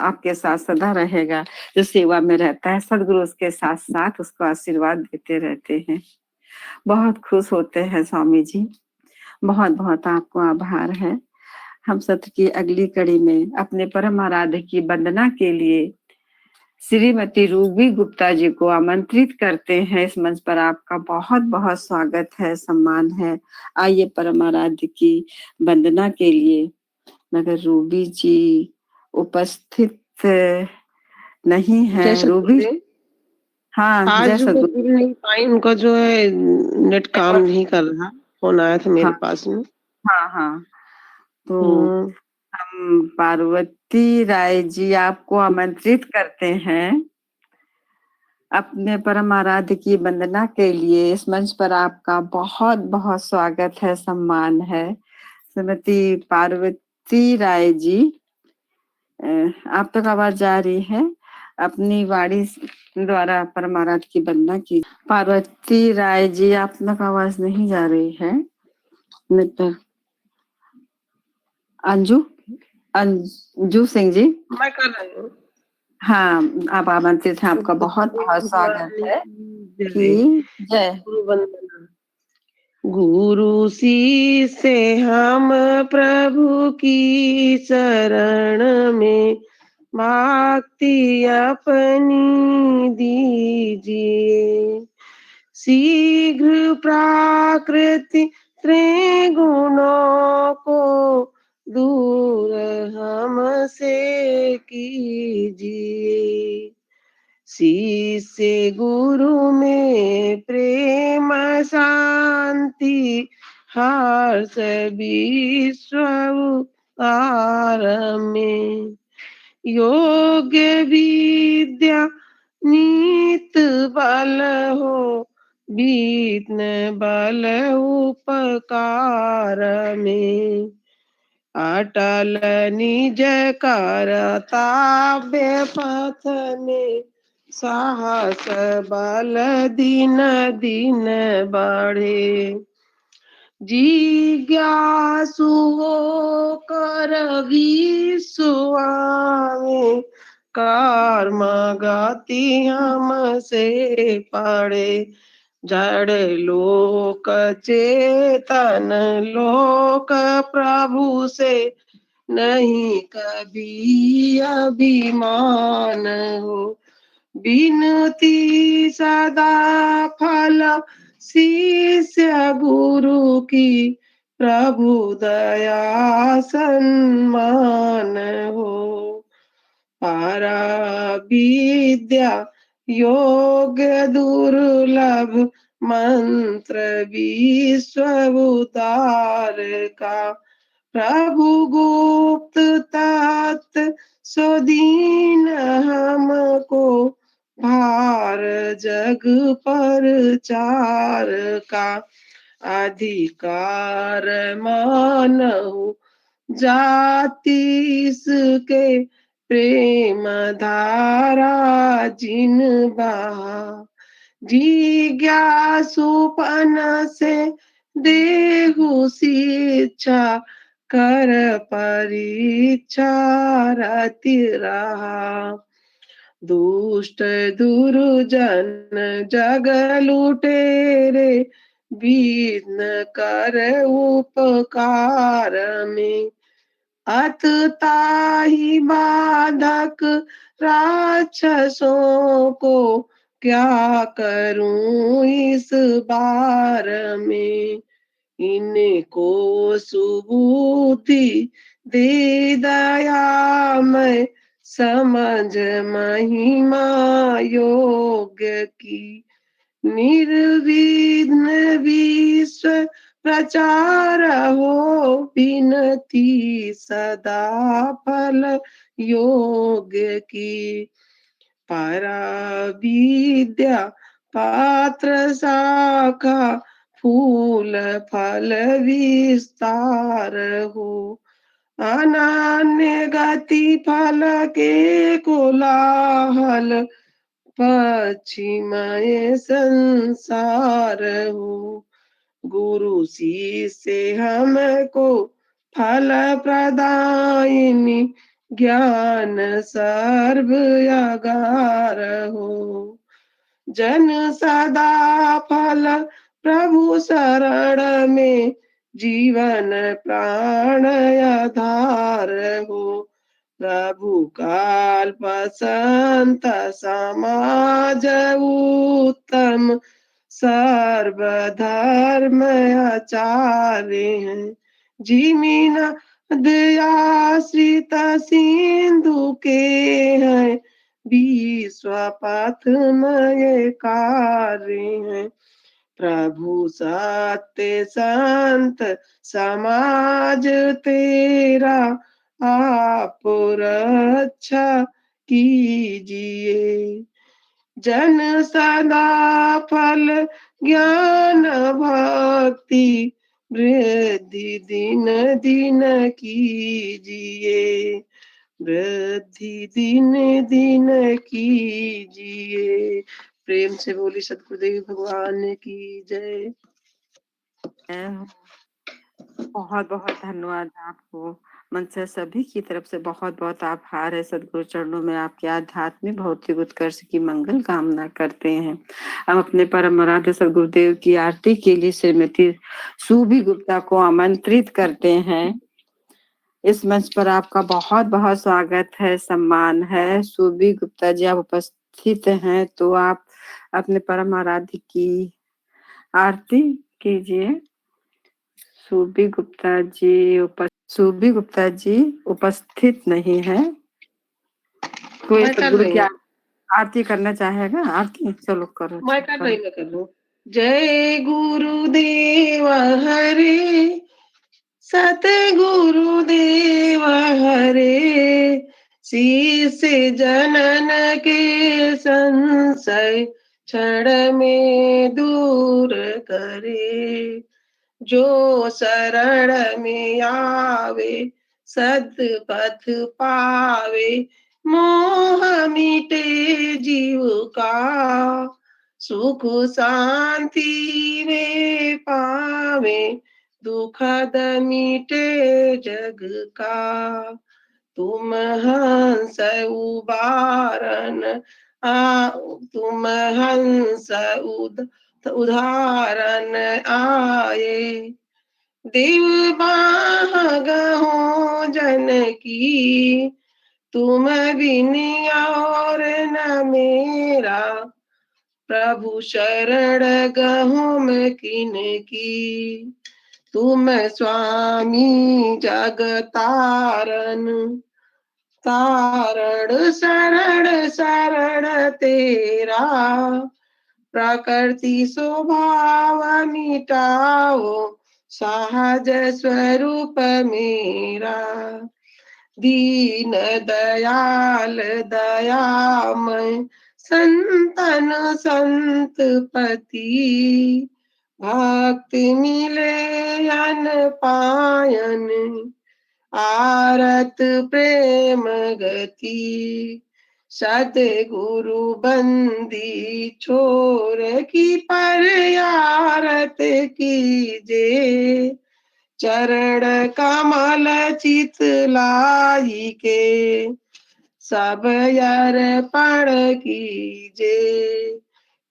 आपके साथ सदा रहेगा। जो सेवा में रहता है सदगुरु उसके साथ साथ उसको आशीर्वाद देते रहते हैं। बहुत खुश होते हैं स्वामी जी, बहुत बहुत आपको आभार है। हम सत्र की अगली कड़ी में अपने परम आराध्य की वंदना के लिए श्रीमती रूबी गुप्ता जी को आमंत्रित करते हैं। इस मंच पर आपका बहुत बहुत स्वागत है, सम्मान है। आइए परम आराध्य की वंदना के लिए। मगर रूबी जी उपस्थित नहीं है। रूबी, हाँ आज जय वो सदगुरु। जुड़ नहीं पाई, उनका जो है नेट काम नहीं कर रहा। फोन आया था मेरे हाँ पास में। हाँ हाँ, तो हम्म, हम पार्वती राय जी आपको आमंत्रित करते हैं अपने परम आराध्य की वंदना के लिए। इस मंच पर आपका बहुत बहुत स्वागत है, सम्मान है। श्रीमती पार्वती राय जी, आप तक आवाज जा रही है? अपनी वाणी द्वारा परम आराध्य की वंदना की। पार्वती राय जी, आप तक आवाज नहीं जा रही है। मिस्टर अंजू सिंह जी, मैं कर रही हूँ। हाँ आप आमंत्रित हैं, आपका बहुत बहुत स्वागत है। कि जय गुरु वंदना। गुरु सी से हम प्रभु की शरण में भक्ति अपनी दीजिए। शीघ्र प्राकृति त्रिगुणों को दूर हमसे कीजिए। शिष्य गुरु में प्रेम शांति हर्ष विश्व उतार में योग्य विद्या नीत बल हो विघ्न बल उपकार में। अटल निज करताव्य पथ में साहस बल दिन दिन बढ़े। जिज्ञासु कर विश्वामी कर्म गति हमसे पड़े। जड़ लोक चेतन लोक प्रभु से नहीं कभी अभिमान हो। बिनती सदा फल शिष्य गुरु की प्रभु दया सम्मान हो। पारा विद्या योग दुर्लभ मंत्र विश्व उतार का। प्रभु गुप्त तत् सुदीन हमको भार जग पर चार का। अधिकार मानव जाति इसके प्रेम धारा जिन बहा। जिज्ञासुपन से देहु शिक्षा कर परीक्षा रति रहा। दुष्ट दुर्जन जग लुटेरे विघ्न कर उपकार में। अतताहि बाधक राक्षसों को क्या करूं इस बार में। इनको सुबुद्धि दे दया मैं समझ महिमा योग्य की। निर्विघ्न विश्व प्रचार हो विनती सदा फल योग्य की। परा विद्या पात्र शाखा फूल फल विस्तार हो। अनन्य गति फल के कोलाहल पश्चिमय संसार हो। गुरु शिष्य हमको फल प्रदायिनी ज्ञान सर्व अगार हो। जन सदा फल प्रभु शरण में जीवन प्राण आधार हो। प्रभु काल पसंत समाज उत्तम सर्वधर्म आचार्य हैं। जिमिन दयाश्रित सिंधु के हैं विश्व पथमय कार्य हैं। प्रभु सत्य संत समाज तेरा आप रक्षा कीजिए। जन सदा फल ज्ञान भक्ति वृद्धि दिन दिन कीजिए। वृद्धि दिन दिन कीजिए। प्रेम से बोली सतगुरुदेव भगवान की जय। बहुत बहुत धन्यवाद आपको। मंच सभी की तरफ से बहुत बहुत आभार है। सदगुरु चरणों में आपके आध्यात्मिक भौतिक उत्कर्ष की मंगल कामना करते हैं। हम अपने परम आराध्य सदगुरुदेव की आरती के लिए श्रीमती सुबी गुप्ता को आमंत्रित करते हैं। इस मंच पर आपका बहुत बहुत स्वागत है, सम्मान है। सुबी गुप्ता जी आप उपस्थित हैं तो आप अपने परम आराध्य की आरती कीजिए। सुबी गुप्ता जी उपस्थित नहीं है। कोई सदगुरु की आरती करना चाहेगा? आरती चलो करो। मैं कर लूं। जय गुरुदेव हरे सतगुरुदेव हरे। शिष्य जनन के संशय क्षण में दूर करे। जो शरण में आवे सदपथ पावे मोह मिटे जीव का, सुख शांति वे पावे, दुखद मिटे जग का। तुम हंस उबारन तुम हंस उदाहरण आए, देव बाह गहो जन की, तुम बिन और न मेरा, प्रभु शरण गहो मैं किन की। तुम स्वामी जग तारण, तारण शरण शरण तेरा, प्रकृति स्वभाव मिटाओ, सहज स्वरूप मेरा। दीन दयाल दयामय, संतन संतपति, भक्ति मिले अन पायन, आरत प्रेम गति। सतगुरु बंदी छोर की पर आरत कीजे, चरण कमल चित लाई के, सब अर्पण कीजे।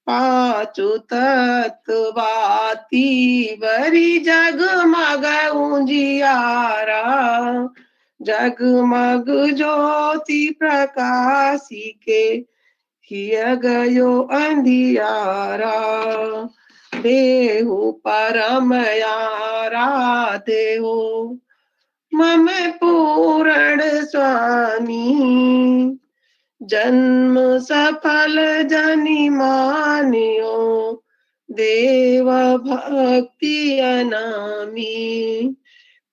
पांचों तत्व बाती बरी जगमग उजियारा, जगमग ज्योति प्रकाशी के, किया गयो अंधियारा। देहु परम आराध्य हो, मम पूरण स्वामी, जन्म सफल जनि मानियो, देव भक्ति अनामी।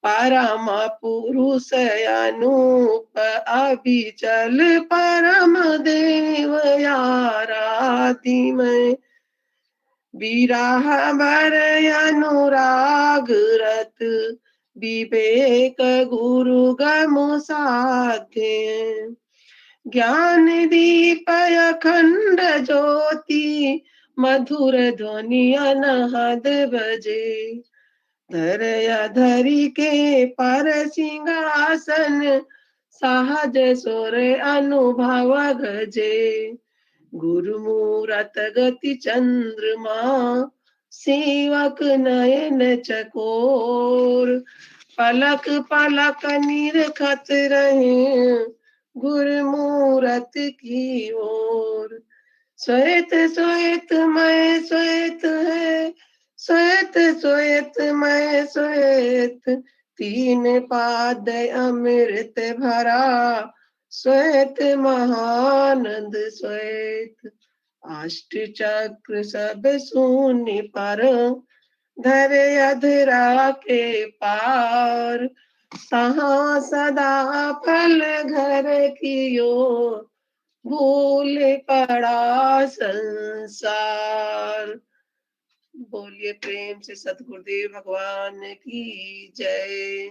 परम पुरुष अनूप अभिचल, परम देव आराधि में, विराह बर अनुराग रत, विवेक गुरु गम साध्य। ज्ञान दीप अखंड ज्योति, मधुर ध्वनि अनहद बजे। धरया धरी के पर सिंहासन, सहज सुर अनुभव गजे। गुरुमूरत गति चंद्रमा, सेवक नयन चकोर। पलक पलक निरखत रहे, गुरुमूरत की ओर। श्वेत श्वेत मैं श्वेत है, श्वेत श्वेत मैं श्वेत, तीन पाद अमृत भरा, श्वेत महानंद श्वेत। अष्ट चक्र सब शून्य पर, धरे अधरा के पार। सहा सदा फल घर की ओर, भूल पड़ा संसार। बोलिए प्रेम से सतगुरुदेव भगवान की जय।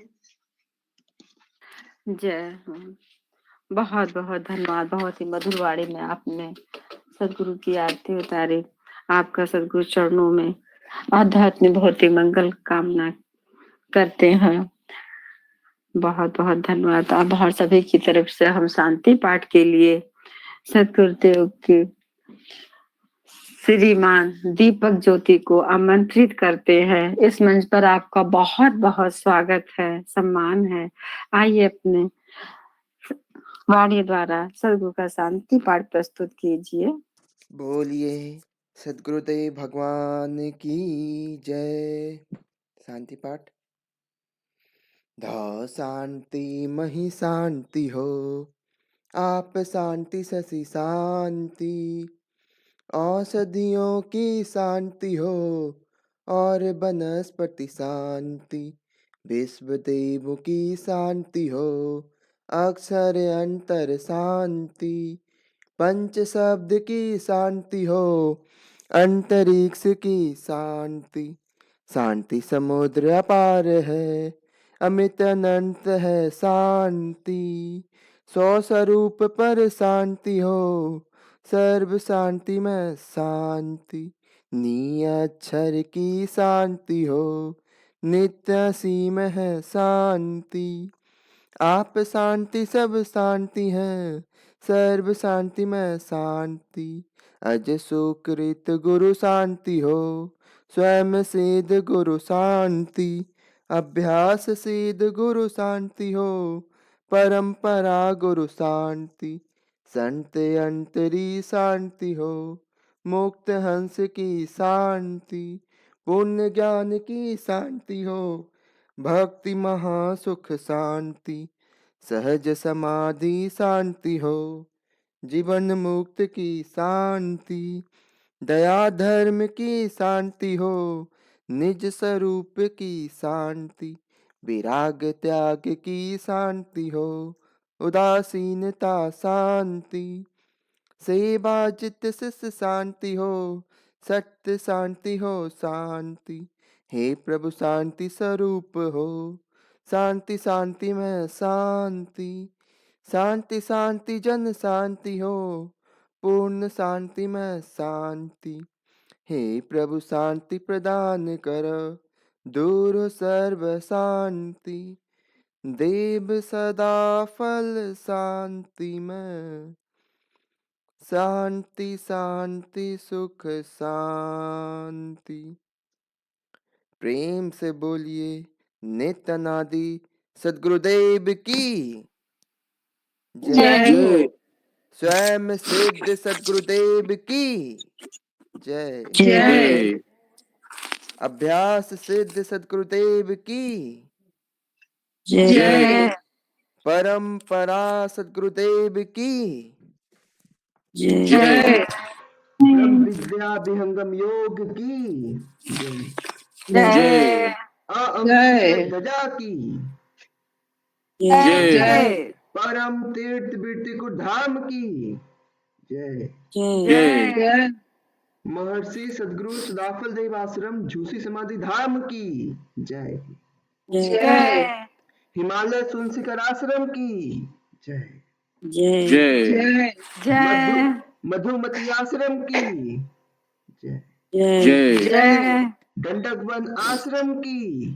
जय हो। बहुत बहुत धन्यवाद। बहुत ही मधुर वाणी में आपने सदगुरु की आरती उतारी। आपका सदगुरु चरणों में आध्यात्म भौतिक मंगल कामना करते हैं। बहुत बहुत धन्यवाद। आप और सभी की तरफ से हम शांति पाठ के लिए सदगुरुदेव की श्रीमान दीपक ज्योति को आमंत्रित करते हैं। इस मंच पर आपका बहुत बहुत स्वागत है, सम्मान है। आइए अपने वाणी द्वारा सदगुरु का शांति पाठ प्रस्तुत कीजिए। बोलिए सदगुरुदेव भगवान की जय। शांति पाठ। धा शांति मही शांति हो, आप शांति ससी शांति। औषधियों की शांति हो, और वनस्पति शांति। विश्व देव की शांति हो, अक्षर अंतर शांति। पंच शब्द की शांति हो, अंतरिक्ष की शांति। शांति समुद्र अपार है, अमित अनंत है शांति। सौ स्वरूप पर शांति हो, सर्व शांति में शांति। नी अक्षर की शांति हो, नित्य असीम है शांति। आप शांति सब शांति है, सर्व शांति में शांति। अज सुकृत गुरु शांति हो, स्वयं सिद्ध गुरु शांति। अभ्यास सिद्ध गुरु शांति हो, परंपरा गुरु शांति। संत अंतरी शांति हो, मुक्त हंस की शांति। पुण्य ज्ञान की शांति हो, भक्ति महासुख शांति। सहज समाधि शांति हो, जीवन मुक्त की शांति। दया धर्म की शांति हो, निज स्वरूप की शांति। विराग त्याग की शांति हो, उदासीनता शांति। सेवा चित्त शिष्य शांति हो, सत्य शांति हो शांति। हे प्रभु शांति स्वरूप हो, शांति शांति में शांति। शांति शांति जन शांति हो, पूर्ण शांति में शांति। हे प्रभु शांति प्रदान कर, दूर हो सर्व शांति। देव सदा फल शांति में, शांति शांति सुख शांति। प्रेम से बोलिए नित्यानादि सद्गुरुदेव की जय हो। स्वयं सिद्ध सद्गुरुदेव की जय। जय। अभ्यास सिद्ध सद्गुरुदेव की जय। परंपरा सद्गुरुदेव की जय। ब्रह्म विद्या विहंगम योग की जय। अंकुश ध्वजा की जय। परम तीर्थ वृत्तिकुट धाम की जय। जय। महर्षि सदगुरु सदाफल देव आश्रम झूसी समाधि धाम की जय। हिमालय सुनसिकर आश्रम की जय। जय। मधुमती आश्रम की जय। जय। दंडक वन आश्रम की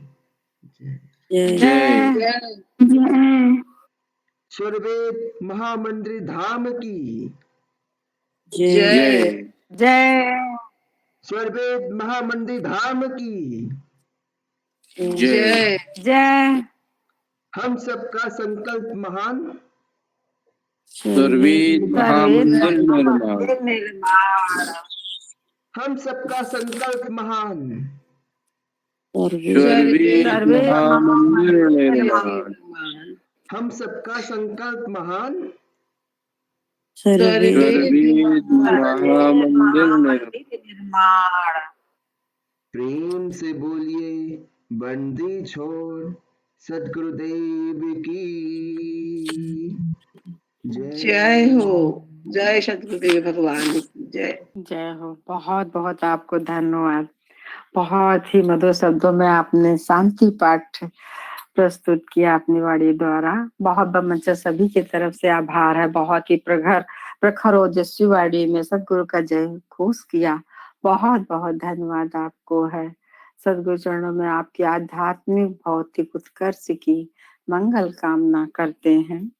जय। स्वर्वेद महामंदिर धाम की जय। स्वर्वेद महामंदिर धाम की जय। हम सबका संकल्प महान, स्वर्वेद महामंदिर निर्माण। हम सबका संकल्प महान, स्वर्वेद महामंदिर निर्माण। हम सबका संकल्प महान, स्वर्वेद महामंदिर निर्माण। प्रेम से बोलिए बंदी छोड़ सदगुरुदेव की जय हो। जय सतगुरुदेव भगवान की जय। जय हो। बहुत बहुत आपको धन्यवाद। बहुत ही मधुर शब्दों में आपने शांति पाठ प्रस्तुत किया अपनी वाणी द्वारा। बहुत बहुत मंच सभी की तरफ से आभार है। बहुत ही प्रखर ओजस्वी वाणी में सदगुरु का जय घोष किया। बहुत बहुत धन्यवाद आपको है। सदगुरु चरणों में आपकी आध्यात्मिक भौतिक उत्कर्ष की मंगल कामना करते हैं।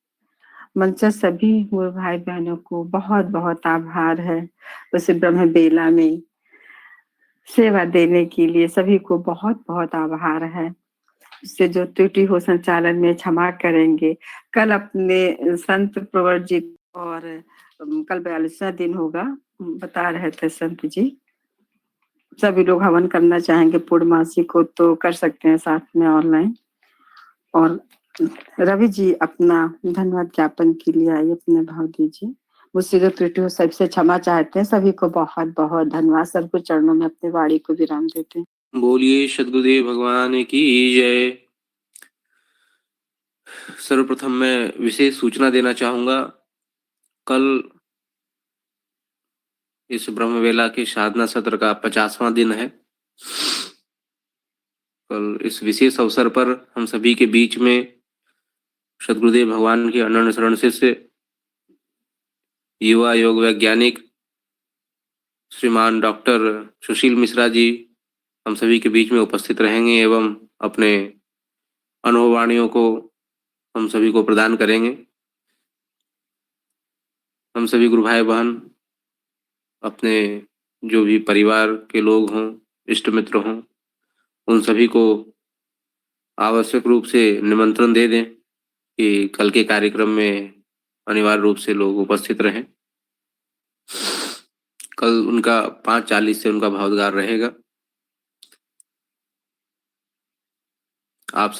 मंच सभी गुरु भाई बहनों को बहुत बहुत आभार है। उसे ब्रह्म बेला में सेवा देने के लिए सभी को बहुत बहुत आभार है। इससे जो त्रुटि हो संचालन में क्षमा करेंगे। कल अपने संत प्रवर जी और कल 42वां दिन होगा बता रहे थे संत जी। सभी लोग हवन करना चाहेंगे पूर्णमासी को तो कर सकते हैं साथ में ऑनलाइन। और रवि जी अपना धन्यवाद ज्ञापन के लिए आइए, अपने भाव दीजिए। मुझसे जो त्रुटि हो सबसे क्षमा चाहते हैं। सभी को बहुत बहुत धन्यवाद। सबको चरणों में अपने वाणी को विराम देते हैं। बोलिए सद्गुरुदेव भगवान की जय। सर्वप्रथम मैं विशेष सूचना देना चाहूंगा। कल इस ब्रह्मवेला के साधना सत्र का 50वां दिन है। कल इस विशेष अवसर पर हम सभी के बीच में सदगुरुदेव भगवान के अनन्य शरण शिष्य युवा योग वैज्ञानिक श्रीमान डॉक्टर सुशील मिश्रा जी हम सभी के बीच में उपस्थित रहेंगे एवं अपने अनुभववाणियों को हम सभी को प्रदान करेंगे। हम सभी गुरु भाई बहन अपने जो भी परिवार के लोग हों, इष्ट मित्र हों, उन सभी को आवश्यक रूप से निमंत्रण दे दें कि कल के कार्यक्रम में अनिवार्य रूप से लोग उपस्थित रहें। कल उनका 5:40 से उनका भावगार रहेगा। आप